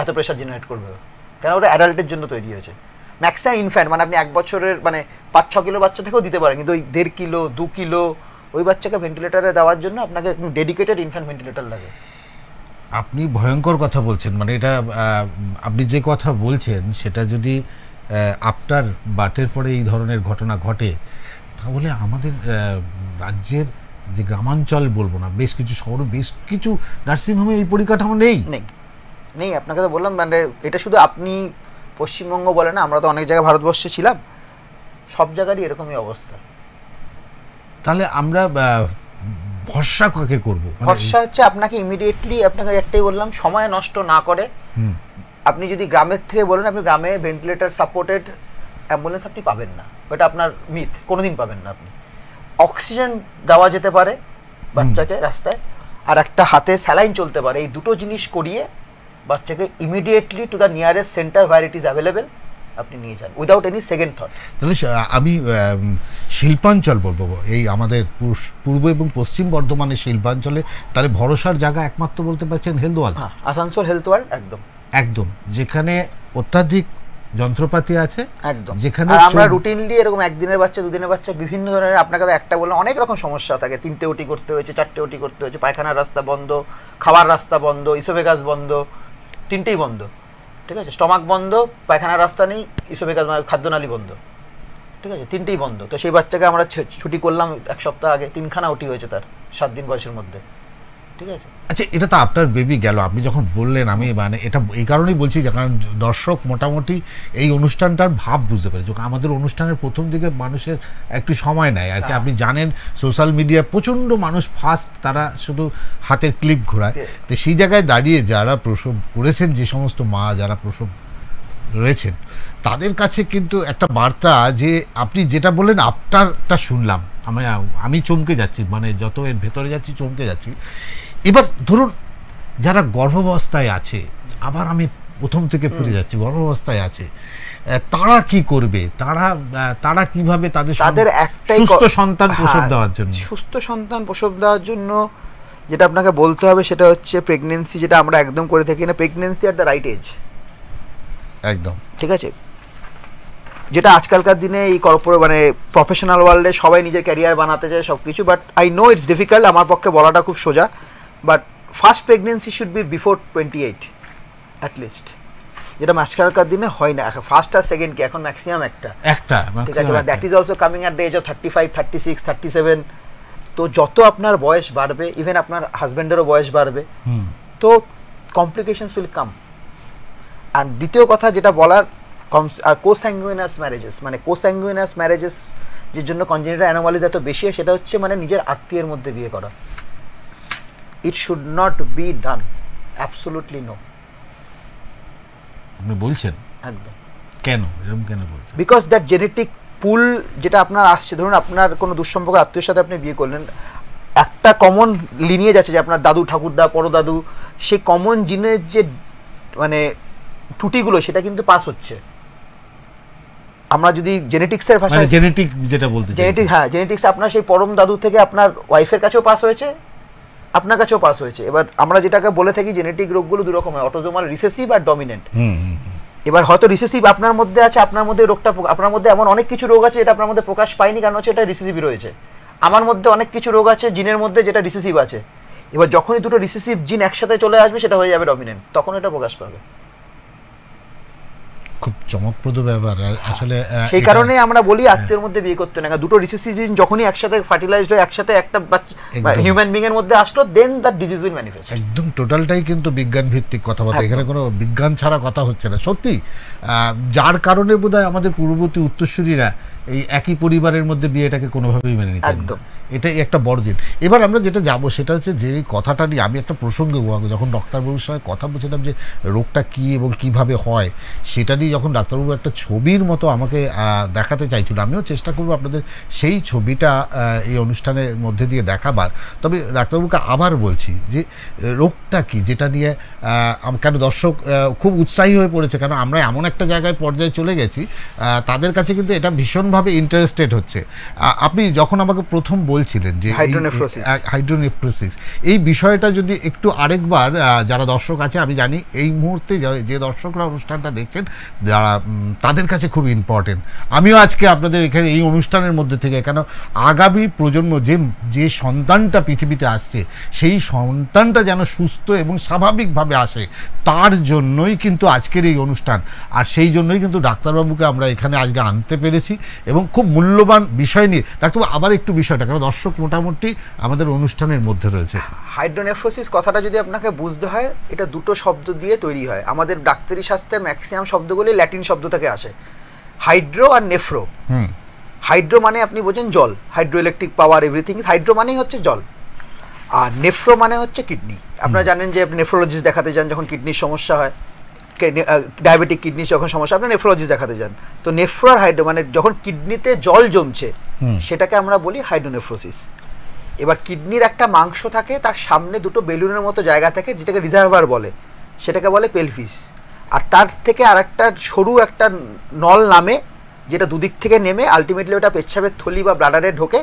এত প্রেশার জেনারেট করবে, কেন ওটা অ্যাডাল্টের জন্য তৈরি হয়েছে। ম্যাক্সিমাম ইনফ্যান্ট মানে আপনি 1 বছরের মানে 5-6 কিলো বাচ্চা থেকেও দিতে পারেন, কিন্তু ওই 1.5 কিলো 2 কিলো ওই বাচ্চাকে ভেন্টিলেটরে দেওয়ার জন্য আপনাকে একটু ডেডিকেটেড ইনফ্যান্ট ভেন্টিলেটর লাগে। আপনি ভয়ঙ্কর কথা বলছেন, মানে এটা আপনি যে কথা বলছেন সেটা যদি আফটার বার্থের পরে এই ধরনের ঘটনা ঘটে, তাহলে আমাদের রাজ্যের যে গ্রামাঞ্চল বলবো না, বেশ কিছু শহর, বেশ কিছু নার্সিংহোমে এই পরিকাঠামো নেই। আপনাকে তো বললাম, মানে এটা শুধু আপনি পশ্চিমবঙ্গ বলে না, আমরা তো অনেক জায়গায় ভারতবর্ষে ছিলাম, সব জায়গারই এরকমই অবস্থা। তাহলে আমরা ভরসা কাকে করব? ভরসা হচ্ছে আপনাকে ইমিডিয়েটলি, আপনাকে একটাই বললাম, সময় নষ্ট না করে আপনি যদি গ্রামের থেকে বলেন, আপনি গ্রামে ভেন্টিলেটর সাপোর্টেড অ্যাম্বুলেন্স আপনি পাবেন না, এটা আপনার মিথ, কোনোদিন পাবেন না। আপনি অক্সিজেন দেওয়া যেতে পারে বাচ্চাকে রাস্তায়, আর একটা হাতে স্যালাইন চলতে পারে, এই দুটো জিনিস করিয়ে বাচ্চাকে immediately to the nearest centre where it is available আপনি নিয়ে যান উইদাউট এনি সেকেন্ড থট। তাহলে আমি শিল্পাঞ্চল বলবো, এই আমাদের পূর্ব এবং পশ্চিম বর্ধমানের শিল্পাঞ্চলে তাহলে ভরসার জায়গা একমাত্র বলতে পারছেন health world. Asansol health world একদম, যেখানে অত্যাধিক যন্ত্রপাতি আছে একদম, যেখানে আর আমরা রুটিনলি এরকম একদিনের বাচ্চা, দুদিনের বাচ্চা, বিভিন্ন ধরনের, আপনাকে তো একটা বললাম অনেক রকম সমস্যা থাকে, 3টে ওটি করতে হয়েছে, 4টে ওটি করতে হয়েছে, পায়খানার রাস্তা বন্ধ, খাওয়ার রাস্তা বন্ধ, ইসোফেগাস বন্ধ, 3টেই বন্ধ, ঠিক আছে, স্টমাক বন্ধ, পায়খানার রাস্তা নেই, ইসোফেগাস মানে খাদ্যনালী বন্ধ, ঠিক আছে, 3টেই বন্ধ। তো সেই বাচ্চাকে আমরা ছুটি করলাম 1 সপ্তাহ আগে, 3খানা ওটি হয়েছে তার 7 দিন বয়সের মধ্যে, ঠিক আছে। আচ্ছা, এটা তো আপনার বেবি গেল, আপনি যখন বললেন, আমি মানে এটা এই কারণেই বলছি যে কারণ দর্শক মোটামুটি এই অনুষ্ঠানটার ভাব বুঝতে পারে, যখন আমাদের অনুষ্ঠানের প্রথম দিকে মানুষের একটু সময় নেয় আর কি, আপনি জানেন সোশ্যাল মিডিয়া প্রচণ্ড মানুষ ফাস্ট, তারা শুধু হাতের ক্লিপ ঘোরায়, তো সেই জায়গায় দাঁড়িয়ে যারা প্রসব করেছেন, যে সমস্ত মা যারা প্রসব রয়েছেন, তাদের কাছে কিন্তু একটা বার্তা, যে আপনি যেটা বললেন আপনারটা শুনলাম, আমি চমকে যাচ্ছি, মানে যত এর ভেতরে যাচ্ছি চমকে যাচ্ছি। এবার ধরুন যারা গর্ভাবস্থায় আছে, আবার আমি প্রথম থেকে ফিরে যাচ্ছি, গর্ভাবস্থায় আছে, তারা কি করবে, তারা কিভাবে তাদের একটাই সুস্থ সন্তান প্রসব দেওয়ার জন্য, সুস্থ সন্তান প্রসব দেওয়ার জন্য যেটা আপনাকে বলতে হবে সেটা হচ্ছে প্রেগনেন্সি, যেটা আমরা একদম করে থাকি না, pregnancy at the right age, একদম ঠিক আছে, যেটা আজকালকার দিনে এই কর্পোরেট মানে প্রফেশনাল ওয়ার্ল্ডে সবাই নিজের ক্যারিয়ার বানাতে চায় সব কিছু, but I know it's difficult, আমার পক্ষে বলাটা খুব সোজা, but first pregnancy should be before 28 at least, যেটা আজকালকার দিনে হয় না, ফার্স্ট আর সেকেন্ড কি এখন ম্যাক্সিমাম একটা, ঠিক আছে, that is also coming at the age of 35, 36, 37। তো যত আপনার বয়স বাড়বে, ইভেন আপনার হাজব্যান্ডেরও বয়স বাড়বে, তো কমপ্লিকেশনস উইল কাম। আর দ্বিতীয় কথা যেটা বলার, আর কোস্যাঙ্গুইনাস ম্যারেজেস, মানে কোস্যাঙ্গুইনাস ম্যারেজেস যে জন্য কনজেনিটাল অ্যানোমালিজ এত বেশি হয়, সেটা হচ্ছে মানে নিজের আত্মীয়ের মধ্যে বিয়ে করা। It should not be done, absolutely no. আপনি বলছেন একদম, কেন এরকম কেন বলছেন? বিকজ দ্যাট জেনেটিক পুল যেটা আপনার আসছে, ধরুন আপনার কোনো দুঃসম্পর্ক আত্মীয়ের সাথে আপনি বিয়ে করলেন, একটা কমন লিনিয়েজ আছে যে আপনার দাদু, ঠাকুরদা, পরদাদু, সেই কমন জিনের যে মানে ত্রুটিগুলো সেটা কিন্তু পাস হচ্ছে। আমরা যদি জেনেটিক্সের ভাষায়, জেনেটিক যেটা বলতে জেনেটিক, হ্যাঁ জেনেটিক্স আপনার সেই পরম দাদু থেকে আপনার ওয়াইফের কাছেও পাস হয়েছে, আপনার কাছেও পাস হয়েছে। এবার আমরা যেটাকে বলে থাকি জেনেটিক রোগগুলো দুই রকম হয়, অটোজোমাল রিসেসিভ আর ডমিনেন্ট। এবার হয়তো রিসেসিভ আপনার মধ্যে আছে, আপনার মধ্যে রোগটা, আপনার মধ্যে এমন অনেক কিছু রোগ আছে যেটা আপনার মধ্যে প্রকাশ পায়নি, কারণ হচ্ছে এটা রিসেসিভই রয়েছে। আমার মধ্যে অনেক কিছু রোগ আছে জিনের মধ্যে যেটা রিসেসিভ আছে, এবার যখনই দুটো রিসেসিভ জিন একসাথে চলে আসবে সেটা হয়ে যাবে ডমিনেন্ট, তখন এটা প্রকাশ পাবে। খুব চমকপ্রদ ব্যাপার আসলে। সেই কারণে আমরা বলি আত্মীয়ের মধ্যে বিয়ে করতে না, দুটো রিসেসিভ জিন যখনই একসাথে ফার্টিলাইজড হয়ে একসাথে একটা হিউম্যান বিং এর মধ্যে আসলো, দেন দ্যাট ডিজিজ উইল ম্যানিফেস্ট। একদম টোটালটাই কিন্তু বিজ্ঞান ভিত্তিক কথাবার্তা, এখানে কোনো বিজ্ঞান ছাড়া কথা হচ্ছে না সত্যি। যার কারণে বোধহয় আমাদের পূর্ববর্তী উত্তরসূরিরা এই একই পরিবারের মধ্যে বিয়েটাকে কোনোভাবেই মেনে নিতেন না, এটাই একটা বড় দিন। এবার আমরা যেটা যাব সেটা হচ্ছে যে কথাটা নিয়ে আমি একটা প্রসঙ্গে যখন ডাক্তারবাবুর সঙ্গে কথা বলছিলাম যে রোগটা কী এবং কিভাবে হয়, সেটা নিয়ে যখন ডাক্তারবাবু একটা ছবির মতো আমাকে দেখাতে চাইছিল, আমিও চেষ্টা করবো আপনাদের সেই ছবিটা এই অনুষ্ঠানের মধ্যে দিয়ে দেখাবার। তবে ডাক্তারবাবুকে আবার বলছি যে রোগটা কি, যেটা নিয়ে কেন দর্শক খুব উৎসাহী হয়ে পড়েছে, কারণ আমরা এমন একটা জায়গায় পর্যায়ে চলে গেছি, তাদের কাছে কিন্তু এটা ভীষণভাবে ইন্টারেস্টেড হচ্ছে। আপনি যখন আমাকে প্রথম বলছিলেন যে হাইড্রোনেফ্রোসিস, এই বিষয়টা যদি একটু আরেকবার, যারা দর্শক আছে আমি জানি এই মুহূর্তে যে দর্শকরা অনুষ্ঠানটা দেখছেন যারা, তাদের কাছে খুব ইম্পর্টেন্ট। আমিও আজকে আপনাদের এখানে এই অনুষ্ঠানের মধ্যে থেকে, কেন আগামী প্রজন্ম যে সন্তানটা পৃথিবীতে আসছে, সেই সন্তানটা যেন সুস্থ এবং স্বাভাবিকভাবে আসে, তার জন্যই কিন্তু আজকের এই অনুষ্ঠান। আর সেই জন্যই কিন্তু ডাক্তারবাবুকে আমরা এখানে আজকে আনতে পেরেছি এবং খুব মূল্যবান বিষয় নিয়ে। ডাক্তারবাবু আবার একটু বিষয়টা, কারণ দর্শক মোটামুটি আমাদের অনুষ্ঠানের মধ্যে রয়েছে। হাইড্রোনেফ্রোসিস কথাটা যদি আপনাকে বুঝতে হয়, এটা দুটো শব্দ দিয়ে তৈরি হয়। আমাদের ডাক্তারি শাস্ত্রে ম্যাক্সিমাম শব্দগুলি ল্যাটিন শব্দ থেকে আসে, হাইড্রো আর নেফ্রো। হাইড্রো মানে আপনি বোঝেন জল, hydro electric power everything, hydro মানেই হচ্ছে জল। আর নেফ্রো মানে হচ্ছে কিডনি। আপনারা জানেন যে নেফ্রোলজিস্ট দেখাতে যান যখন কিডনির সমস্যা হয়, ডায়াবেটিক কিডনি যখন সমস্যা, আপনি নেফ্রোলজিস্ট দেখাতে যান। তো নেফ্রো আর হাইড্রো মানে যখন কিডনিতে জল জমছে সেটাকে আমরা বলি হাইড্রোনেফ্রোসিস। এবার কিডনির একটা মাংস থাকে, তার সামনে দুটো বেলুনের মতো জায়গা থাকে যেটাকে রিজার্ভার বলে, সেটাকে বলে পেলভিস। আর তার থেকে আর একটা সরু একটা নল নামে, যেটা দুদিক থেকে নেমে আলটিমেটলি ওটা পেচ্ছাবের থলি বা ব্লাডারে ঢোকে,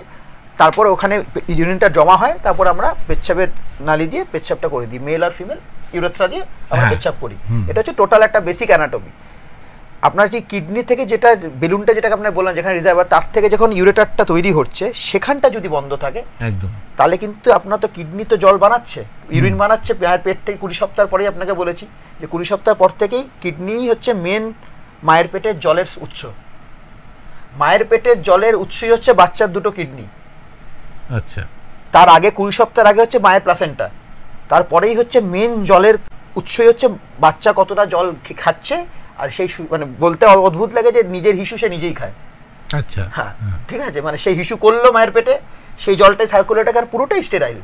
তারপর ওখানে ইউরিনটা জমা হয়, তারপর আমরা পেচ্ছাবের নালি দিয়ে পেচ্ছাবটা করে দিই, মেল আর ফিমেল ইউরেথ্রা দিয়ে আমরা পেচ্ছাব করি। এটা হচ্ছে টোটাল একটা বেসিক অ্যানাটমি। আপনার যে কিডনি থেকে যেটা বেলুনটা যেটাকে আপনার বললাম যেখানে রিজার্ভার, তার থেকে যখন ইউরেটারটা তৈরি হচ্ছে সেখানটা যদি বন্ধ থাকে একদম, তাহলে কিন্তু আপনার তো কিডনি তো জল বানাচ্ছে, ইউরিন বানাচ্ছে মায়ের পেট থেকে 20 সপ্তাহ পরেই আপনাকে বলেছি যে 20 সপ্তাহ পর থেকেই কিডনি হচ্ছে মেন মায়ের পেটের জলের উৎস। মায়ের পেটের জলের উৎসই হচ্ছে বাচ্চার দুটো কিডনি। আচ্ছা, তার আগে 20 সপ্তাহ আগে হচ্ছে মায়ের প্লাসেন্টা, তারপরেই হচ্ছে মেন জলের উৎসই হচ্ছে বাচ্চা কতটা জল খাচ্ছে। আর সেই মানে বলতে অদ্ভুত লাগে যে নিজের হিসু সে নিজেই খায়। আচ্ছা, হ্যাঁ ঠিক আছে, মানে সেই হিসু করলো মায়ের পেটে, সেই জলটাই সার্কুলেট আর পুরোটাই স্টেরাইল,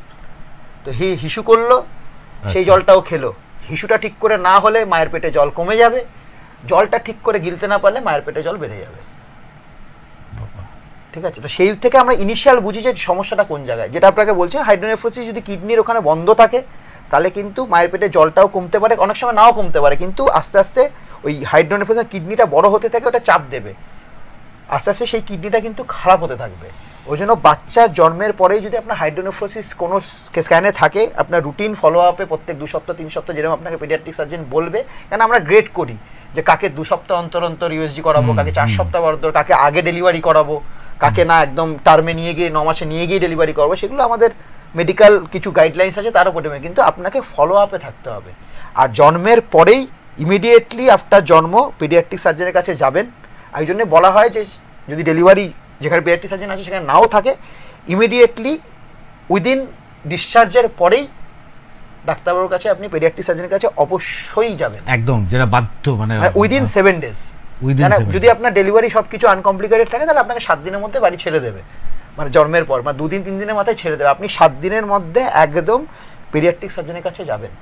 তো হিসু করলো সেই জলটাও খেলো। হিসুটা ঠিক করে না হলে মায়ের পেটে জল কমে যাবে, জলটা ঠিক করে গিলতে না পারলে মায়ের পেটে জল বেড়ে যাবে। ঠিক আছে, তো সেই থেকে আমরা ইনিশিয়াল বুঝি যে সমস্যাটা কোন জায়গায়। যেটা আপনাকে বলছি হাইড্রোনেফ্রোসিস যদি কিডনির ওখানে বন্ধ থাকে তাহলে কিন্তু মায়ের পেটে জলটাও কমতে পারে, অনেক সময় নাও কমতে পারে, কিন্তু আস্তে আস্তে ওই হাইড্রোনেফ্রোসিস কিডনিটা বড় হতে থাকে, ওটা চাপ দেবে, আস্তে আস্তে সেই কিডনিটা কিন্তু খারাপ হতে থাকবে। ওই জন্য বাচ্চার জন্মের পরেই যদি আপনার হাইড্রোনেফ্রোসিস কোনো স্ক্যানে থাকে, আপনার রুটিন ফলো আপে প্রত্যেক 2 সপ্তাহ 3 সপ্তাহ যেরকম আপনাকে পেডিয়াট্রিক সার্জন বলবে, কেন আমরা গ্রেড করি যে কাকে 2 সপ্তাহ অন্তর অন্তর ইউএসজি করাবো, কাকে 4 সপ্তাহ অন্তর, কাকে আগে ডেলিভারি করাবো, কাকে না একদম টার্মে নিয়ে গিয়ে 9 মাসে নিয়ে গিয়ে ডেলিভারি করবো, সেগুলো আমাদের মেডিকেল কিছু গাইডলাইন্স আছে তার উপর ডিপেন্ড, কিন্তু আপনাকে ফলো আপে থাকতে হবে। আর জন্মের পরেই ইমিডিয়েটলি আফটার জন্ম পেডিয়াট্রিক সার্জনের কাছে যাবেন। এই জন্য বলা হয় যে যদি ডেলিভারি যেখানে পেডিয়াট্রিক সার্জন আছে সেখানে নাও থাকে, ইমিডিয়েটলি উইদিন ডিসচার্জের পরেই ডাক্তারবাবুর কাছে আপনি পেডিয়াট্রিক সার্জনের কাছে অবশ্যই যাবেন, একদম, যেটা বাধ্য, মানে উইদিন 7 ডেজ। যদি আপনার ডেলিভারি সবকিছু আনকমপ্লিকেটেড থাকে তাহলে আপনাকে 7 দিনের মধ্যে বাড়ি ছেড়ে দেবে, মানে জন্মের পর, মানে 2 দিন 3 দিনের মাথায় ছেড়ে দেবে। আপনি 7 দিনের মধ্যে একদম পেডিয়াট্রিক সার্জনের কাছে যাবেন।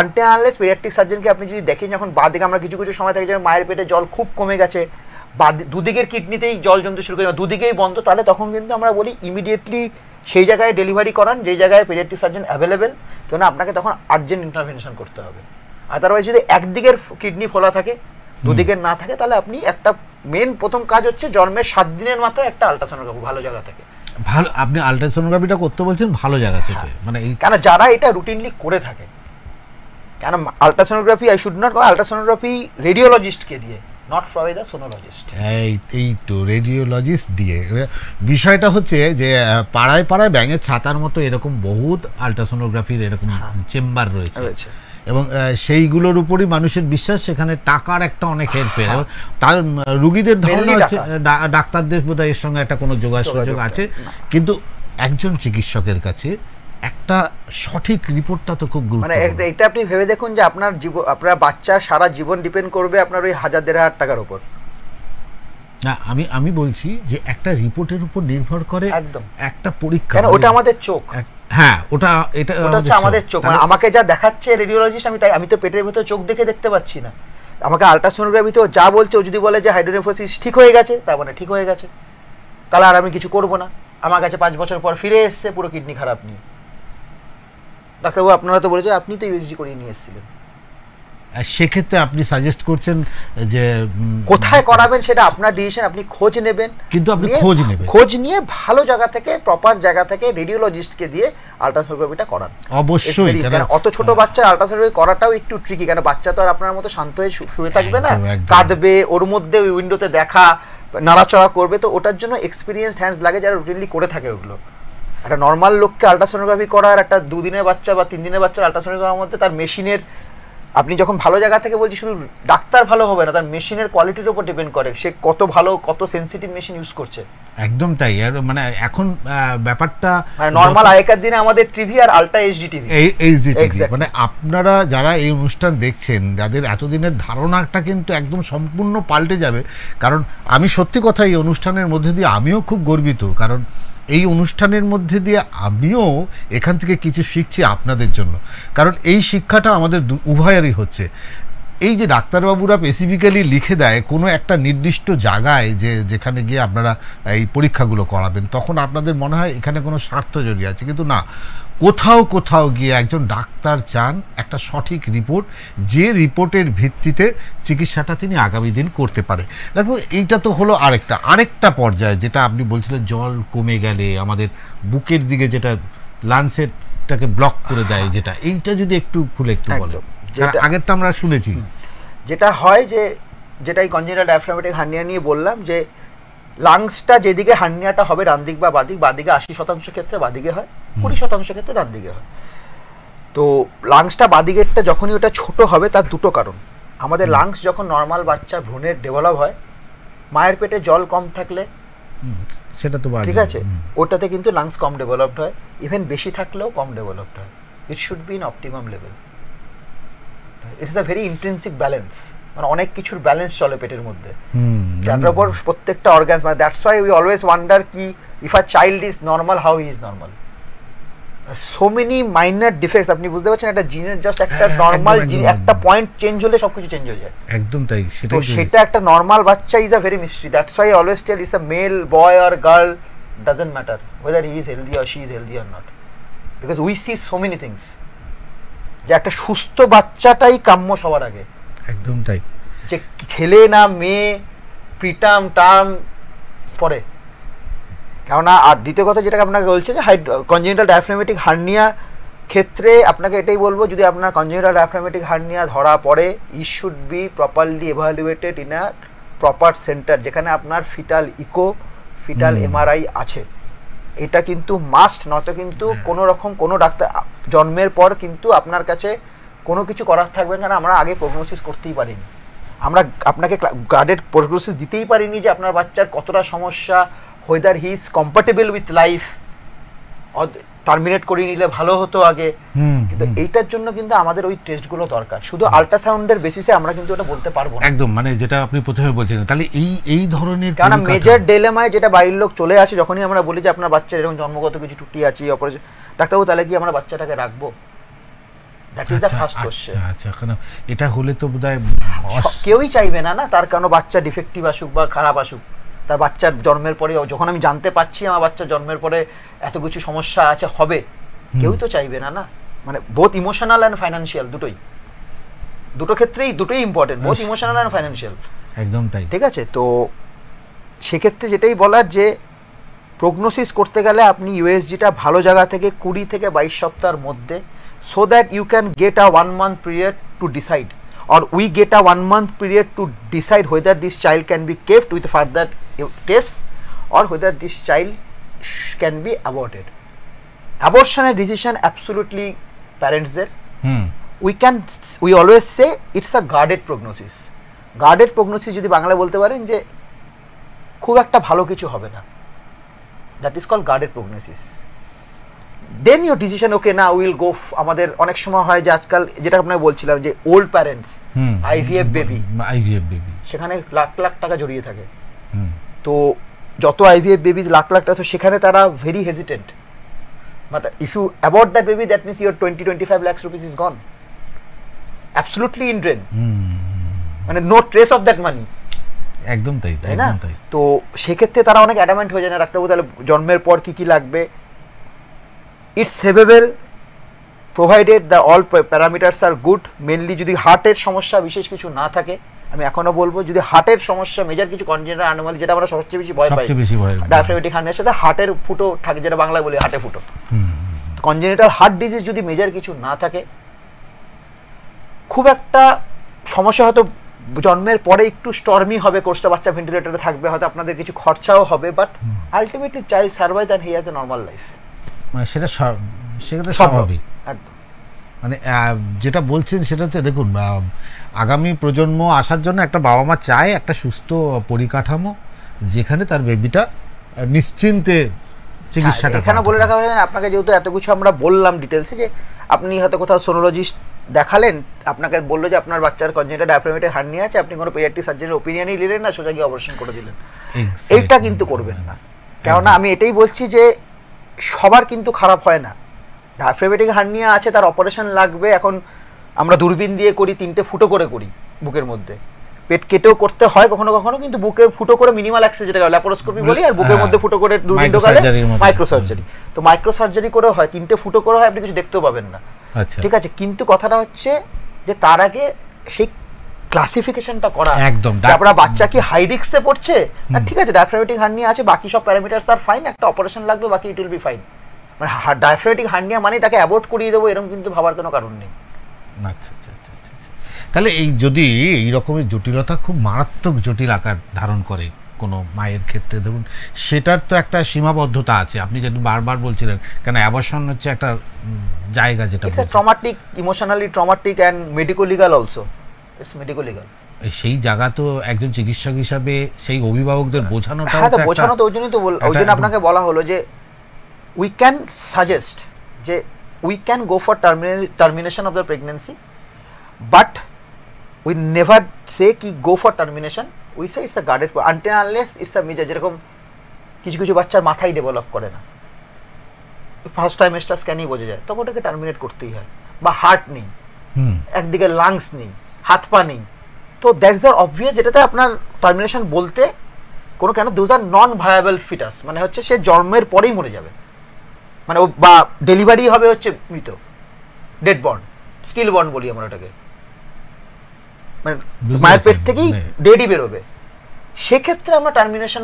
আনটিল আনলেস পেডিয়াট্রিক সার্জনকে আপনি যদি দেখেন যখন বাদিকে আমরা কিছু কিছু সময় থাকে যে মায়ের পেটে জল খুব কমে গেছে, দুদিকের কিডনিতেই জল জমতে শুরু করে, দুদিকেই বন্ধ, তাহলে তখন কিন্তু আমরা বলি ইমিডিয়েটলি সেই জায়গায় ডেলিভারি করান যেই জায়গায় পেডিয়াট্রিক সার্জন অ্যাভেলেবেল, কেন আপনাকে তখন আর্জেন্ট ইন্টারভেনশন করতে হবে। আদারওয়াইজ যদি একদিকের কিডনি ফোলা থাকে, দুদিকের না থাকে, তাহলে আপনি একটা মেন প্রথম কাজ হচ্ছে জন্মের 7 দিনের মাথায় একটা আল্ট্রাসোনোগ্রাফি ভালো জায়গা থেকে। ভালো, আপনি আল্ট্রাসোনোগ্রাফিটা করতে বলছেন ভালো জায়গা থেকে, মানে এই কেন যারা এটা রুটিনলি করে থাকে, কেন ultrasonography I should not call ultrasonography রেডিওলজিস্টকে দিয়ে, নট ফ্রম দ্য সোনোলজিস্ট। এই তো রেডিওলজিস্ট দিয়ে। বিষয়টা হচ্ছে যে পাড়ায় পাড়ায় ব্যাঙের ছাতার মতো এরকম বহুত আল্ট্রাসোনোগ্রাফির এরকম চেম্বার রয়েছে, এবং সেইগুলোর উপরই মানুষের বিশ্বাস, সেখানে টাকার একটা অনেক হেরফের, তার রুগীদের ধারণা হচ্ছে ডাক্তারদের বোধহয় এর সঙ্গে একটা কোনো যোগাযোগ আছে, কিন্তু একজন চিকিৎসকের কাছে একটা সঠিক রিপোর্টটা তো খুব গুরুত্বপূর্ণ। মানে এটা আপনি ভেবে দেখুন যে আপনার আপনার বাচ্চার সারা জীবন ডিপেন্ড করবে আপনার ওই 1000-1500 টাকার উপর। না, আমি বলছি যে একটা রিপোর্টের উপর নির্ভর করে একদম একটা পরীক্ষা, কেন ওটা আমাদের চোখ। হ্যাঁ, এটা হচ্ছে আমাদের চোখ, মানে আমাকে যা দেখাচ্ছে রেডিওলজিস্ট, আমি তো পেটের ভিতরে চোখ দেখতে পাচ্ছি না, আমাকে আল্ট্রাসোনোগ্রাফিতে যা বলছে, ও যদি বলে যে হাইড্রোনেফ্রোসিস ঠিক হয়ে গেছে, তার মানে ঠিক হয়ে গেছে, তাহলে আর আমি কিছু করব না। আমার কাছে 5 বছর পর ফিরে এসছে পুরো কিডনি খারাপ নিয়ে, ডাক্তারবাবু আপনারা তো বলেছেন আপনি তো ইউএসজি করিয়ে নিয়ে এসেছিলেন, সেক্ষেত্রে আপনি সাজেস্ট করছেন যে কোথায় করাবেন সেটা আপনার ডিসিশন, আপনি খোঁজ নেবেন, কিন্তু আপনি খোঁজ নিয়ে ভালো জায়গা থেকে প্রপার জায়গা থেকে রেডিওলজিস্টকে দিয়ে আল্ট্রাসোনোগ্রাফিটা করান অবশ্যই। কারণ অত ছোট বাচ্চা আল্ট্রাসোনোগ্রাফি করাটাও একটু ট্রিকি, কারণ বাচ্চা তো আর আপনার মতো শান্ত হয়ে শুয়ে থাকবে না, কাঁদবে, ওর মধ্যে উইন্ডোতে দেখা, নাড়াচড়া করবে, তো ওটার জন্য এক্সপিরিয়েন্সড হ্যান্ডস লাগে যারা রুটিনলি করে থাকে ওগুলো। একটা নর্মাল লোককে আল্ট্রাসোনোগ্রাফি করার, একটা 2 দিনের বাচ্চা বা 3 দিনের বাচ্চার আল্ট্রাসোনোগ্রাফির মধ্যে তার মেশিনের, আপনি যখন ভালো জায়গা থেকে বলছি শুধু ডাক্তার ভালো হবে না, তার মেশিনের কোয়ালিটির উপর ডিপেন্ড করে, সে কত ভালো কত সেনসিটিভ মেশিন ইউজ করছে। একদম তাই। আর মানে এখন ব্যাপারটা মানে নরমাল আগেকার দিনে আমাদের টিভি আর আলট্রা এইচডি টিভি, মানে আপনারা যারা এই অনুষ্ঠান দেখছেন, যাদের এতদিনের ধারণাটা কিন্তু একদম সম্পূর্ণ পাল্টে যাবে। কারণ আমি সত্যি কথা এই অনুষ্ঠানের মধ্যে দিয়ে আমিও খুব গর্বিত, কারণ এই অনুষ্ঠানের মধ্যে দিয়ে আমিও এখান থেকে কিছু শিখছি আপনাদের জন্য, কারণ এই শিক্ষাটা আমাদের উভয়েরই হচ্ছে। এই যে ডাক্তারবাবুরা স্পেসিফিক্যালি লিখে দেয় কোনো একটা নির্দিষ্ট জায়গায় যে যেখানে গিয়ে আপনারা এই পরীক্ষাগুলো করাবেন, তখন আপনাদের মনে হয় এখানে কোনো স্বার্থ জড়িয়ে আছে, কিন্তু না, কোথাও গিয়ে একজন ডাক্তার চান একটা সঠিক রিপোর্ট, যে রিপোর্টের ভিত্তিতে চিকিৎসাটা তিনি আগামী দিন করতে পারে। তারপর এইটা তো হলো আরেকটা পর্যায়ে, যেটা আপনি বলছিলেন জল কমে গেলে আমাদের বুকের দিকে যেটা লাংসেরটাকে ব্লক করে দেয়, যেটা এইটা যদি একটু খুলে একটু বলেন, আগেরটা আমরা শুনেছি। যেটা হয় যে যেটা এই কনজেনিটাল ডায়াফ্রামেটিক হার্নিয়া নিয়ে বললাম, যে লাংসটা যেদিকে হার্নিয়াটা হবে ডান দিক বা বাদিক, বাদিকে 80% ক্ষেত্রে বাদিকে হয়, 20% ক্ষেত্রে ডান দিকে হয়। তো লাংসটা বাদিকেরটা যখনই ওটা ছোট হবে তার দুটো কারণ। আমাদের লাংস যখন নর্মাল বাচ্চা ভ্রূণের ডেভেলপ হয়, মায়ের পেটে জল কম থাকলে সেটা তো ঠিক আছে, ওটাতে কিন্তু লাংস কম ডেভেলপড হয়, ইভেন বেশি থাকলেও কম ডেভেলপড হয়। It should be in optimum level. It is a very intrinsic balance, মানে অনেক কিছুর ব্যালেন্স চলে পেটের মধ্যে, যার উপর প্রত্যেকটা অর্গানস, মানে that's why we always wonder কি if a child is normal, how he is normal. So many minor defects, আপনি বুঝতে পারছেন, একটা জিনের জাস্ট একটা নর্মাল জিন, একটা পয়েন্ট চেঞ্জ হলে সবকিছু চেঞ্জ হয়ে যায়। একদম তাই। তো সেটা একটা নর্মাল বাচ্চা is a very mystery. That's why always tell is a male, boy or girl, doesn't matter whether he is healthy or she is healthy or not, because we see so many things, যে একটা সুস্থ বাচ্চাটাই কাম্য সবার আগে। একদম তাই, যে ছেলে না মেয়ে, প্রিটার্ম টার্ম পরে। কেননা আর দ্বিতীয় কথা যেটাকে আপনাকে বলছে যে কনজেনিটাল ডায়াফ্রামেটিক হার্নিয়া ক্ষেত্রে আপনাকে এটাই বলবো, যদি আপনার কনজেনিটাল ডায়াফ্রামেটিক হার্নিয়া ধরা পড়ে, it should be properly এভালুয়েটেড in a proper centre, যেখানে আপনার ফিটাল ইকো, ফিটাল এমআরআই আছে। এটা কিন্তু মাস্ট, নয়তো কিন্তু কোনো রকম কোনো ডাক্তার জন্মের পর কিন্তু আপনার কাছে কোনো কিছু করার থাকবে না। আমরা আগে প্রগনোসিস করতেই পারিনি, আমরা আপনাকে গার্ডেড প্রগনোসিস দিতেই পারিনি যে আপনার বাচ্চার কতটা সমস্যা, whether he is compatible with life, terminate করে নিলে ভালো হতো আগে। কিন্তু এইটার জন্য কিন্তু আমাদের ওই টেস্টগুলো দরকার, শুধু আল্ট্রাসাউন্ডের বেসিসে আমরা কিন্তু এটা বলতে পারবো না। একদম, মানে যেটা আপনি প্রথমে বলছিলেন, তাহলে এই ধরনের কারণ মেজর ডিলেমায় যেটা বাড়ির লোক চলে আসে, যখনই আমরা বলি যে আপনার বাচ্চার এরকম জন্মগত কিছু ত্রুটি আছে, অপারেশন, ডাক্তারবাবু তাহলে কি আমরা বাচ্চাটাকে রাখবো? That is the first question. আচ্ছা, কারণ এটা হলে তো বোধহয় কেউই চাইবে না তার কোনো বাচ্চা ডিফেক্টিভ আসুক বা খারাপ আসুক। তার বাচ্চার জন্মের পরে যখন আমি জানতে পাচ্ছি আমার বাচ্চার জন্মের পরে এত কিছু সমস্যা আছে হবে, কেউই তো চাইবে না। মানে বোথ ইমোশনাল অ্যান্ড ফাইন্যান্সিয়াল দুটো ক্ষেত্রেই দুটোই important, both emotional and financial. একদম তাই, ঠিক আছে। তো সেক্ষেত্রে যেটাই বলার যে প্রগনোসিস করতে গেলে আপনি ইউএসজিটা ভালো জায়গা থেকে 20 থেকে 22 সপ্তাহের মধ্যে, so that you can get a 1 month period to decide, or we get a 1 month period to decide whether this child can be kept with further tests or whether this child can be aborted. Abortion decision absolutely parents there. We always say it's a guarded prognosis. Guarded prognosis যদি বাংলায় বলতে পারেন যে খুব একটা ভালো কিছু হবে না, that is called guarded prognosis. Then your decision, okay, now we'll go. আমাদের অনেক সময় হয় যে আজকাল যেটা আপনাকে বলছিলাম যে ওল্ড প্যারেন্টস, আইভিএফ বেবি, সেখানে লাখ লাখ টাকা জড়িয়ে থাকে। তো যত আইভিএফ বেবি লাখ লাখ টাকা, তো সেখানে তারা very hesitant. But if you about that baby, that means your 20-25 lakhs rupees is gone, absolutely in drain, মানে no trace of that money. একদম তাই, তাই না? তো সেক্ষেত্রে তারা অনেক অ্যাডামেন্ট হয়ে যায় না, ডাক্তারবাবু তাহলে জন্মের পর কি কি লাগবে। It's savable provided the all parameters are good. Mainly যদি হার্টের সমস্যা বিশেষ কিছু না থাকে, আমি এখনো বলবো যদি হার্টের সমস্যা মেজর কিছু কনজেনিটাল অ্যানোমালি, যেটা আমরা সবচেয়ে বেশি ভয় পাই ডায়াফ্রামেটিক হার্নিয়ার সাথে, হার্টের ফুটো থাকে, যেটা বাংলায় বলি হার্টে ফুটো। কনজেনিটাল হার্ট ডিজিজ যদি মেজর কিছু না থাকে, খুব একটা সমস্যা হয়তো জন্মের পরে একটু স্টর্মি হবে, কোর্সটা বাচ্চা ভেন্টিলেটরে থাকবে, হয়তো আপনাদের কিছু খরচাও হবে, but ultimately child survive and he has a normal life. মানে সেটা স্বাভাবিক। মানে যেটা বলছেন সেটা হচ্ছে, দেখুন, আগামী প্রজন্ম আসার জন্য একটা বাবা মা চায় একটা সুস্থ পরিকাঠামো, যেখানে তার বেবিটা নিশ্চিন্তে চিকিৎসাটা। এখানে বলে রাখা হয়, আপনাকে যেহেতু এত কিছু আমরা বললাম ডিটেলসে, যে আপনি হয়তো কোথাও সোনোলজিস্ট দেখালেন, আপনাকে বললো যে আপনার বাচ্চার কনজেনিটাল ডায়াফ্রামেটিক হার্নিয়া আছে, আপনি কোনো পেডিয়াট্রিক সার্জনের ওপিনিয়নই নিলেন না, সোজা গিয়ে অপারেশন করে দিলেন। এইটা কিন্তু করবেন না। কেননা আমি এটাই বলছি যে সবার কিন্তু খারাপ হয় না। ডায়াফ্রামেটিক হার্নিয়া আছে, তার অপারেশন লাগবে। এখন আমরা দূরবীন দিয়ে করি, 3টে ফুটো করে করি বুকের মধ্যে, পেট কেটেও করতে হয় কখনো কখনো, কিন্তু বুকে ফুটো করে মিনিমাল অ্যাক্সেস যেটা ল্যাপারোস্কোপি বলি, আর বুকের মধ্যে ফুটো করে দূরবীন ঢোকালে মাইক্রো সার্জারি। তো মাইক্রো সার্জারি করে হয়, 3টে ফুটো করে হয়, আপনি কিছু দেখতেও পাবেন না। ঠিক আছে, কিন্তু কথাটা হচ্ছে যে তার আগে সেই ক্লাসিফিকেশনটা করা একদম, আপনার বাচ্চা কি হাই রিস্কে পড়ছে, আর ঠিক আছে ডায়াফ্রামেটিক হার্নিয়া আছে, বাকি সব প্যারামিটারস আর ফাইন, একটা অপারেশন লাগবে, বাকি ইট উইল বি ফাইন। মানে ডায়াফ্রামেটিক হার্নিয়া মানে তাকে অ্যাভয়েড করিয়ে দেবো, এরকম কিন্তু ভাবার কোনো কারণ নেই। আচ্ছা আচ্ছা আচ্ছা আচ্ছা। তাহলে এই যদি এই রকমের জটিলতা খুব মারাত্মক জটিল আকার ধারণ করে কোনো মায়ের ক্ষেত্রে, ধরুন সেটার তো একটা সীমাবদ্ধতা আছে, আপনি যেটা বারবার বলছিলেন, কেন অ্যাবর্শন হচ্ছে একটা জায়গা যেটা traumatic, emotionally traumatic and medico-legal also, it's medico-legal. সেই জায়গা তো একজন চিকিৎসক হিসাবে সেই অভিভাবকদের বোঝানোটা, হ্যাঁ তো বোঝানো তো ওই জন্যই তো ওই জন্য আপনাকে বলা হলো যে উই ক্যান সাজেস্ট যে we can go for termination of the pregnancy, but we never say কি go for termination, we say it's a guarded until unless it's a major. যেরকম কিছু কিছু বাচ্চার মাথায় ডেভেলপ করে না, ফার্স্ট ট্রাইমেস্টার স্ক্যানই বোঝা যায়, তখন ওটাকে টার্মিনেট করতেই হয়। বা হার্ট নেই, একদিকে লাংস নেই, হাত পা নেই, তো দ্যাটস আর অবভিয়াস, যেটাতে আপনার টার্মিনেশন বলতে কোনো কেন, those are non viable fetus, মানে হচ্ছে সে জন্মের পরেই মরে যাবে, মানে ও বা ডেলিভারি হবে হচ্ছে মৃত, ডেড বর্ন, স্টিল বর্ন বলি আমরা ওটাকে, মানে মায়ের পেট থেকেই ডেডই বেরোবে। সেক্ষেত্রে আমরা টার্মিনেশন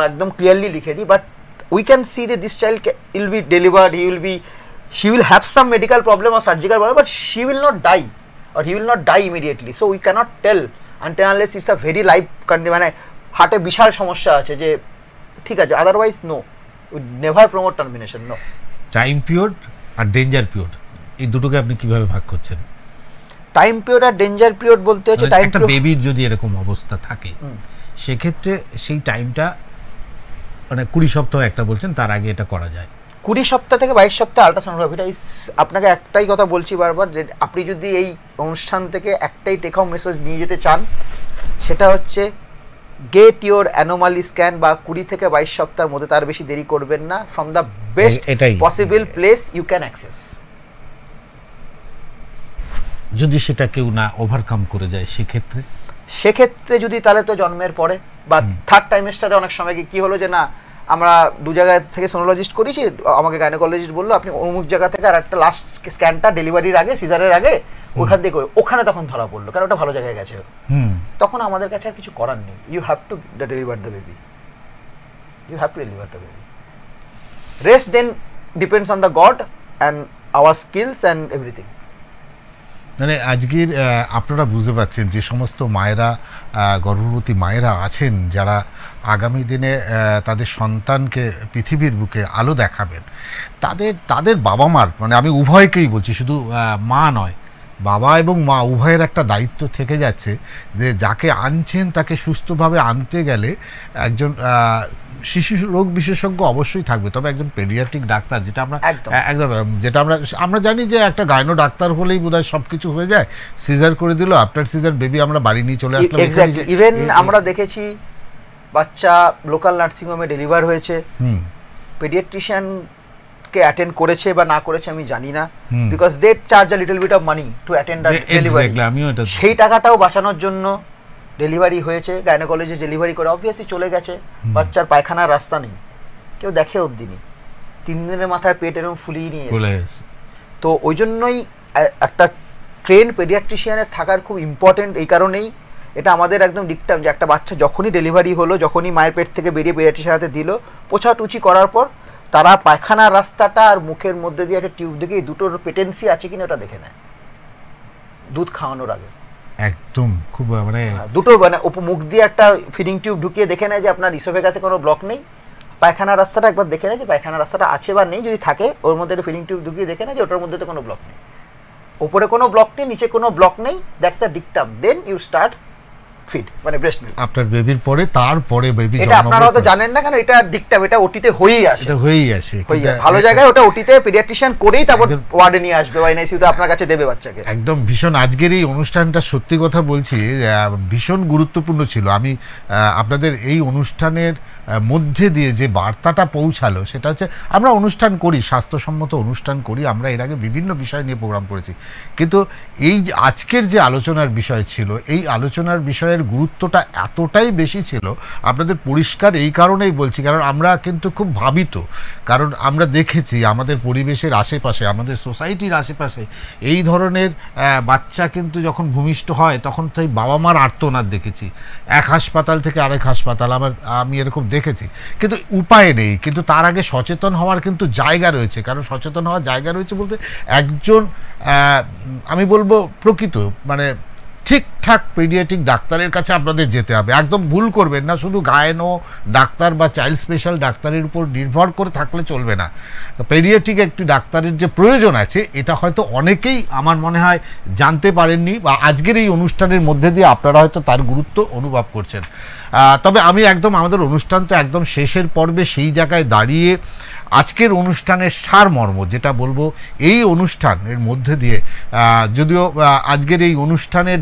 একদম ক্লিয়ারলি লিখে দিই, but we can see that this child will be delivered, she will have some medical problem or surgical problem, but she will not die or he will not die immediately. So we cannot tell until unless it's a very life মানে হার্টে বিশাল সমস্যা আছে যে ঠিক আছে, otherwise no, we never promote termination, no. Time period আর danger period, এই দুটোকে আপনি কিভাবে ভাগ করছেন? টাইম পিরিয়ড আর ডেঞ্জার পিরিয়ড বলতে হচ্ছে টাইম একটা বেবির যদি এরকম অবস্থা থাকে সেক্ষেত্রে সেই টাইমটা মানে 20 সপ্তাহ একটা বলছেন, তার আগে এটা করা যায় 20 সপ্তাহ থেকে 22 সপ্তাহ আল্ট্রাসোনোগ্রাফিটা। আপনাকে একটাই কথা বলছি বারবার, যে আপনি যদি এই অনুষ্ঠান থেকে একটাই টেক হোম মেসেজ নিয়ে যেতে চান, সেটা হচ্ছে গেট ইউর অ্যানোমালি স্ক্যান, বা 20 থেকে 22 সপ্তাহের মধ্যে, তার বেশি দেরি করবেন না, from the best possible place you can access. যদি সেটা কেউ না ওভারকাম করে যায় সেক্ষেত্রে যদি তাহলে তো জন্মের পরে বা থার্ড ট্রাইমেস্টারে অনেক সময় কি হলো যে না আমরা দু জায়গা থেকে সোনোলজিস্ট করেছি, আমাকে গাইনোকোলজিস্ট বললো আপনি অমুক জায়গা থেকে আর একটা লাস্ট স্ক্যানটা ডেলিভারির আগে, সিজারের আগে ওখান থেকে, ওখানে তখন ধরা পড়লো, কারণ ওটা ভালো জায়গায় গেছে, তখন আমাদের কাছে আর কিছু করার নেই, you have to deliver the baby, you have to deliver the baby, rest then depends on the god and our skills and everything. মানে আজকের আপনারা বুঝতে পারছেন যে সমস্ত মায়েরা, গর্ভবতী মায়েরা আছেন যারা আগামী দিনে তাদের সন্তানকে পৃথিবীর বুকে আলো দেখাবেন, তাদের বাবা মার, মানে আমি উভয়কেই বলছি, শুধু মা নয়, বাবা এবং মা উভয়ের একটা দায়িত্ব থেকে যাচ্ছে যে যাকে আনছেন তাকে সুস্থভাবে আনতে গেলে একজন শিশু রোগ বিশেষজ্ঞ অবশ্যই থাকবে, তবে একজন পেডিয়াট্রিক ডাক্তার, যেটা আমরা একদম যেটা আমরা জানি যে একটা গাইনো ডাক্তার হলেই বোধহয় সবকিছু হয়ে যায়, সিজার করে দিল, আফটার সিজার বেবি আমরা বাড়ি নিয়ে চলে আসলাম। এক্স্যাক্টলি, ইভেন আমরা দেখেছি বাচ্চা লোকাল নার্সিং হোমে ডেলিভার হয়েছে, পেডিয়াট্রিশিয়ান কে অ্যাটেন্ড করেছে বা না করেছে আমি জানি না, because they charge a little bit of money to attend a delivery, সেই টাকাটাও বাঁচানোর জন্য ডেলিভারি হয়েছে, গাইনোকোলজি ডেলিভারি করে অবভিয়াসলি চলে গেছে, বাচ্চার পায়খানার রাস্তা নেই, কেউ দেখে অবধি নেই, 3 দিনের মাথায় পেট এরকম ফুলিয়ে নিয়ে এসেছে। তো ওই জন্যই একটা ট্রেন পেডিয়াট্রিশিয়ানের থাকার খুব ইম্পর্টেন্ট, এই কারণেই এটা আমাদের একদম ডিকটাম যে একটা বাচ্চা যখনই ডেলিভারি হলো, যখনই মায়ের পেট থেকে বেরিয়ে পেডিয়াট্রিশিয়ানের হাতে দিল, পোছাটুচি করার পর তারা পায়খানার রাস্তাটা আর মুখের মধ্যে দিয়ে একটা টিউব দেখে দুটোর পেটেন্সি আছে কিনা ওটা দেখে নেয় দুধ খাওয়ানোর আগে, একদম খুব মানে দুটো মানে মুখ দিয়ে একটা ফিডিং টিউব ঢুকিয়ে দেখে নেয় যে আপনার ইসোফেগাসে কোনো ব্লক নেই, পায়খানার রাস্তাটা একবার দেখে নেয় যে পায়খানার রাস্তাটা আছে বা নেই, যদি থাকে ওর মধ্যে একটা ফিডিং টিউব ঢুকিয়ে দেখে নেয় যে ওটার মধ্যে তো কোনো ব্লক নেই, ওপরে কোনো ব্লক নেই, নিচে কোনো ব্লক নেই, that's a dictum, then you start feed মানে ব্রেস্ট মিল্ক আপনার বেবির পরে, তারপরে বেবি এটা আপনারা হয়তো জানেন না, কেন এটা ডিকটাম, এটা ওটিতে হয়েই আসে, এটা হয়েই আসে, ভালো জায়গায় ওটা ওটিতে পেডিয়াট্রিশিয়ান করেই তারপর ওয়ার্ডে নিয়ে আসবে বা এনআইসিইউতে আপনার কাছে দেবে বাচ্চাকে। একদম ভীষণ, আজকের এই অনুষ্ঠানটা সত্যি কথা বলছি ভীষণ গুরুত্বপূর্ণ ছিল। আমি আপনাদের এই অনুষ্ঠানের মধ্যে দিয়ে যে বার্তাটা পৌঁছালো সেটা হচ্ছে, আমরা অনুষ্ঠান করি, স্বাস্থ্যসম্মত অনুষ্ঠান করি, আমরা এর আগে বিভিন্ন বিষয় নিয়ে প্রোগ্রাম করেছি, কিন্তু এই আজকের যে আলোচনার বিষয় ছিল, এই আলোচনার বিষয়ের গুরুত্বটা এতটাই বেশি ছিল, আপনাদের পরিষ্কার এই কারণেই বলছি, কারণ আমরা কিন্তু খুব ভাবিত, কারণ আমরা দেখেছি আমাদের পরিবেশের আশেপাশে, আমাদের সোসাইটির আশেপাশে এই ধরনের বাচ্চা কিন্তু যখন ভূমিষ্ঠ হয় তখন তো এই বাবা মার আর্তনাদ দেখেছি, এক হাসপাতাল থেকে আরেক হাসপাতাল, আমি এরকম দেখেছি, কিন্তু উপায় নেই। কিন্তু তার আগে সচেতন হওয়ার কিন্তু জায়গা রয়েছে, কারণ সচেতন হওয়ার জায়গা রয়েছে বলতে একজন আমি বলবো প্রকৃত মানে ঠিকঠাক পেডিয়াট্রিক ডাক্তারের কাছে আপনাদের যেতে হবে। একদম ভুল করবেন না, শুধু গায়নো ডাক্তার বা চাইল্ড স্পেশাল ডাক্তারের উপর নির্ভর করে থাকলে চলবে না। পেডিয়াট্রিক একটি ডাক্তারের যে প্রয়োজন আছে এটা হয়তো অনেকেই আমার মনে হয় জানতে পারেননি, বা আজকের এই অনুষ্ঠানের মধ্যে দিয়ে আপনারা হয়তো তার গুরুত্ব অনুভব করছেন। তবে আমি একদম আমাদের অনুষ্ঠান তো একদম শেষের পর্বে, সেই জায়গায় দাঁড়িয়ে আজকের অনুষ্ঠানের সারমর্ম যেটা বলবো, এই অনুষ্ঠানের মধ্যে দিয়ে যদিও আজকের এই অনুষ্ঠানের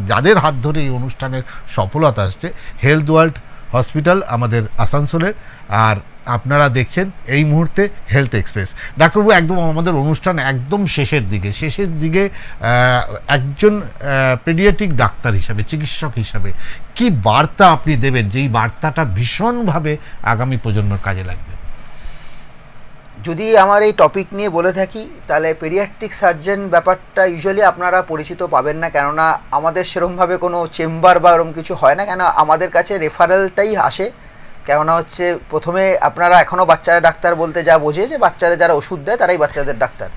যাদের হাত ধরে এই অনুষ্ঠানের সফলতা আসছে, হেলথ ওয়ার্ল্ড হসপিটাল আমাদের আসানসোলের, আর আপনারা দেখছেন এই মুহূর্তে হেলথ এক্সপ্রেস। ডাক্তারবাবু, একদম আমাদের অনুষ্ঠান একদম শেষের দিকে একজন পেডিয়াট্রিক ডাক্তার হিসাবে, চিকিৎসক হিসাবে কি বার্তা আপনি দেবেন, যেই বার্তাটা ভীষণভাবে আগামী প্রজন্মের কাজে লাগবে? যদি আমার এই টপিক নিয়ে বলে থাকি তাহলে পেডিয়াট্রিক সার্জন ব্যাপারটা ইউজুয়ালি আপনারা পরিচিত পাবেন না, কেননা আমাদের সেরকমভাবে কোনো চেম্বার বা এরকম কিছু হয় না, কেন আমাদের কাছে রেফারেলটাই আসে। কেননা হচ্ছে প্রথমে আপনারা এখনও বাচ্চারা ডাক্তার বলতে যা বোঝে যে বাচ্চারা যারা ওষুধ দেয় তারাই বাচ্চাদের ডাক্তার,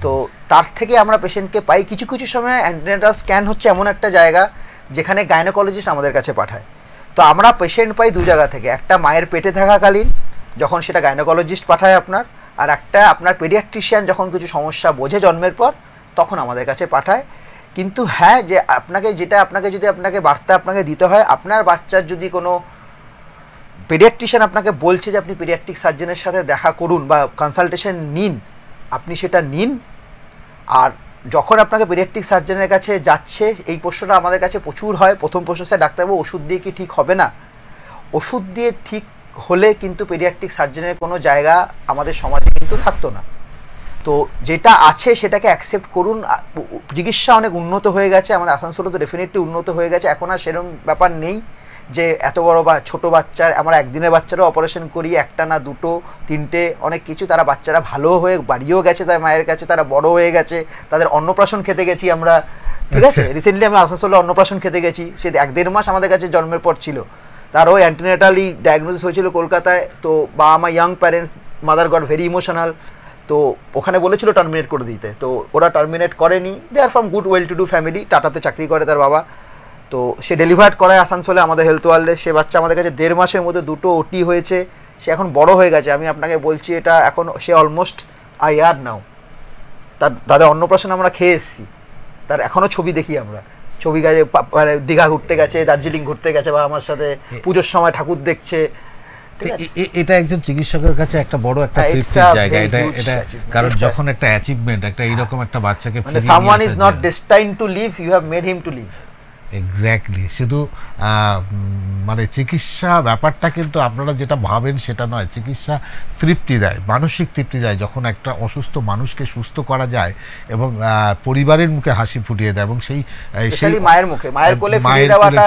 তো তার থেকে আমরা পেশেন্টকে পাই। কিছু কিছু সময় অ্যান্টিনেটাল স্ক্যান হচ্ছে এমন একটা জায়গা যেখানে গাইনোকোলজিস্ট আমাদের কাছে পাঠায়, তো আমরা পেশেন্ট পাই দু জায়গা থেকে। একটা মায়ের পেটে থাকাকালীন যখন সেটা গাইনোকোলজিস্ট পাঠায় আপনার, আর একটা আপনার পেডিয়াট্রিশিয়ান যখন কিছু সমস্যা বোঝে জন্মের পর তখন আমাদের কাছে পাঠায়। কিন্তু হ্যাঁ, যে আপনাকে বার্তা আপনাকে দিতে হয়, আপনার বাচ্চার যদি কোনো পেডিয়াট্রিশিয়ান আপনাকে বলছে যে আপনি পেডিয়াট্রিক সার্জনের সাথে দেখা করুন বা কনসালটেশন নিন, আপনি সেটা নিন। আর যখন আপনাকে পেডিয়াট্রিক সার্জনের কাছে যাচ্ছে, এই প্রশ্নটা আমাদের কাছে প্রচুর হয়। প্রথম প্রশ্ন, স্যার ডাক্তারবাবু ওষুধ দিয়ে কি ঠিক হবে না? ওষুধ দিয়ে ঠিক হলে কিন্তু পেডিয়াট্রিক সার্জনের কোনো জায়গা আমাদের সমাজে কিন্তু থাকতো না। তো যেটা আছে সেটাকে অ্যাকসেপ্ট করুন। চিকিৎসা অনেক উন্নত হয়ে গেছে, আমাদের আসানসোলে তো ডেফিনেটলি উন্নত হয়ে গেছে। এখন আর সেরকম ব্যাপার নেই যে এত বড় বা ছোটো বাচ্চার, আমরা একদিনের বাচ্চারও অপারেশন করি, একটা না দুটো তিনটে অনেক কিছু। তারা বাচ্চারা ভালো হয়ে বাড়িও গেছে তার মায়ের কাছে, তারা বড় হয়ে গেছে, তাদের অন্নপ্রাশন খেতে গেছি আমরা, ঠিক আছে। রিসেন্টলি আমি আসানসোলে অন্নপ্রাশন খেতে গেছি, সে 1-1.5 মাস আমাদের কাছে জন্মের পর ছিল, তারও অ্যান্টিনেটালি ডায়াগনোসিস হয়েছিল কলকাতায়। তো বাবা মা young parents, mother goat very emotional, তো ওখানে বলেছিল টার্মিনেট করে দিতে, তো ওরা টার্মিনেট করেনি। They are from good well to do family, টাটাতে চাকরি করে তার বাবা। তো সে ডেলিভার্ড করায় আসানসোলে আমাদের হেলথ ওয়ার্ল্ডে। সে বাচ্চা আমাদের কাছে 1.5 মাসের মধ্যে 2টো ওটি হয়েছে, সে এখন বড় হয়ে গেছে। আমি আপনাকে বলছি এটা এখন সে অলমোস্ট আইআর নাও। তাদের অন্নপ্রাশন আমরা খেয়ে এসেছি, তার এখনও ছবি দেখি আমরা, ছবি গেছে মানে দীঘা ঘুরতে গেছে, দার্জিলিং ঘুরতে গেছে, বা আমার সাথে পুজোর সময় ঠাকুর দেখছে। এটা একজন চিকিৎসকের কাছে একটা বড় একটা তৃপ্তির জায়গা এটা, কারণ যখন একটা অ্যাচিভমেন্ট, একটা এইরকম একটা বাচ্চাকে মানে someone is not destined to live, you have made him to live. Exactly. শুধু মানে চিকিৎসা ব্যাপারটা কিন্তু আপনারা যেটা ভাবেন সেটা নয়। চিকিৎসা তৃপ্তি দেয়, মানসিক তৃপ্তি দেয়, যখন একটা অসুস্থ মানুষকে সুস্থ করা যায় এবং পরিবারের মুখে হাসি ফুটিয়ে দেয়, এবং সেই মায়ের মুখে, মায়ের কোলে ফিরিয়ে দেওয়াটা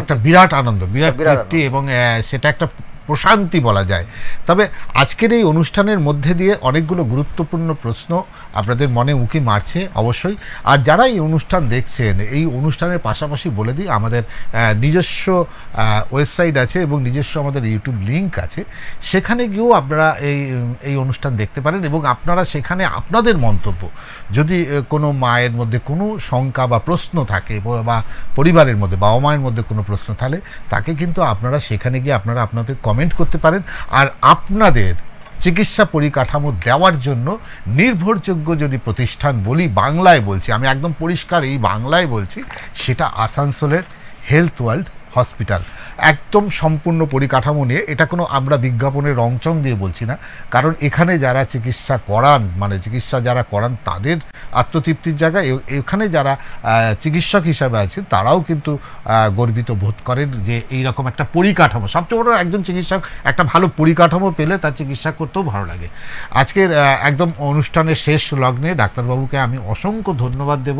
একটা বিরাট আনন্দ, বিরাট তৃপ্তি, এবং সেটা একটা প্রশান্তি বলা যায়। তবে আজকের এই অনুষ্ঠানের মধ্যে দিয়ে অনেকগুলো গুরুত্বপূর্ণ প্রশ্ন আপনাদের মনে উঁকি মারছে অবশ্যই। আর যারা এই অনুষ্ঠান দেখছেন, এই অনুষ্ঠানের পাশাপাশি বলে দিই আমাদের নিজস্ব ওয়েবসাইট আছে এবং নিজস্ব আমাদের ইউটিউব লিঙ্ক আছে, সেখানে গিয়েও আপনারা এই অনুষ্ঠান দেখতে পারেন, এবং আপনারা সেখানে আপনাদের মন্তব্য, যদি কোনো মায়ের মধ্যে কোনো শঙ্কা বা প্রশ্ন থাকে, বা পরিবারের মধ্যে বাবা মায়ের মধ্যে কোনো প্রশ্ন থাকে, তাকে কিন্তু আপনারা সেখানে গিয়ে আপনারা আপনাদের কমেন্ট করতে পারেন। আর আপনাদের চিকিৎসা পরিকাঠামো দেওয়ার জন্য নির্ভরযোগ্য যদি প্রতিষ্ঠান বলি, বাংলায় বলছি, আমি একদম পরিষ্কার এই বাংলায় বলছি, সেটা আসানসোলের হেলথ ওয়ার্ল্ড হসপিটাল। একদম সম্পূর্ণ পরিকাঠামো নিয়ে, এটা কোনো আমরা বিজ্ঞাপনের রংচং দিয়ে বলছি না, কারণ এখানে যারা চিকিৎসা করান, মানে চিকিৎসা যারা করান তাদের আত্মতৃপ্তির জায়গা, এখানে যারা চিকিৎসক হিসাবে আছেন তারাও কিন্তু গর্বিত বোধ করেন যে এইরকম একটা পরিকাঠামো। সবচেয়ে বড়, একজন চিকিৎসক একটা ভালো পরিকাঠামো পেলে তার চিকিৎসা করতেও ভালো লাগে। আজকের একদম অনুষ্ঠানের শেষ লগ্নে ডাক্তারবাবুকে আমি অসংখ্য ধন্যবাদ দেব,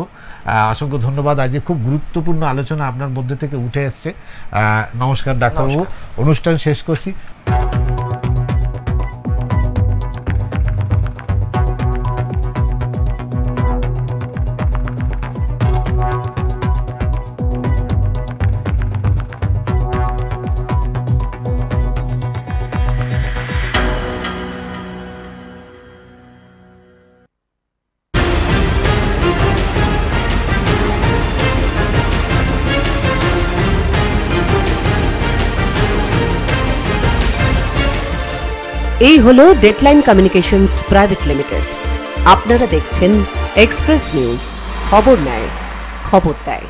অসংখ্য ধন্যবাদ। আজকে খুব গুরুত্বপূর্ণ আলোচনা আপনার মধ্যে থেকে উঠে এসছে। নমস্কার ডাক্তারবাবু, অনুষ্ঠান শেষ করছি। এই হলো ডেডলাইন কমিউনিকেশনস প্রাইভেট লিমিটেড। আপনারা দেখছেন এক্সপ্রেস নিউজ, খবর নেয়, খবর দেয়।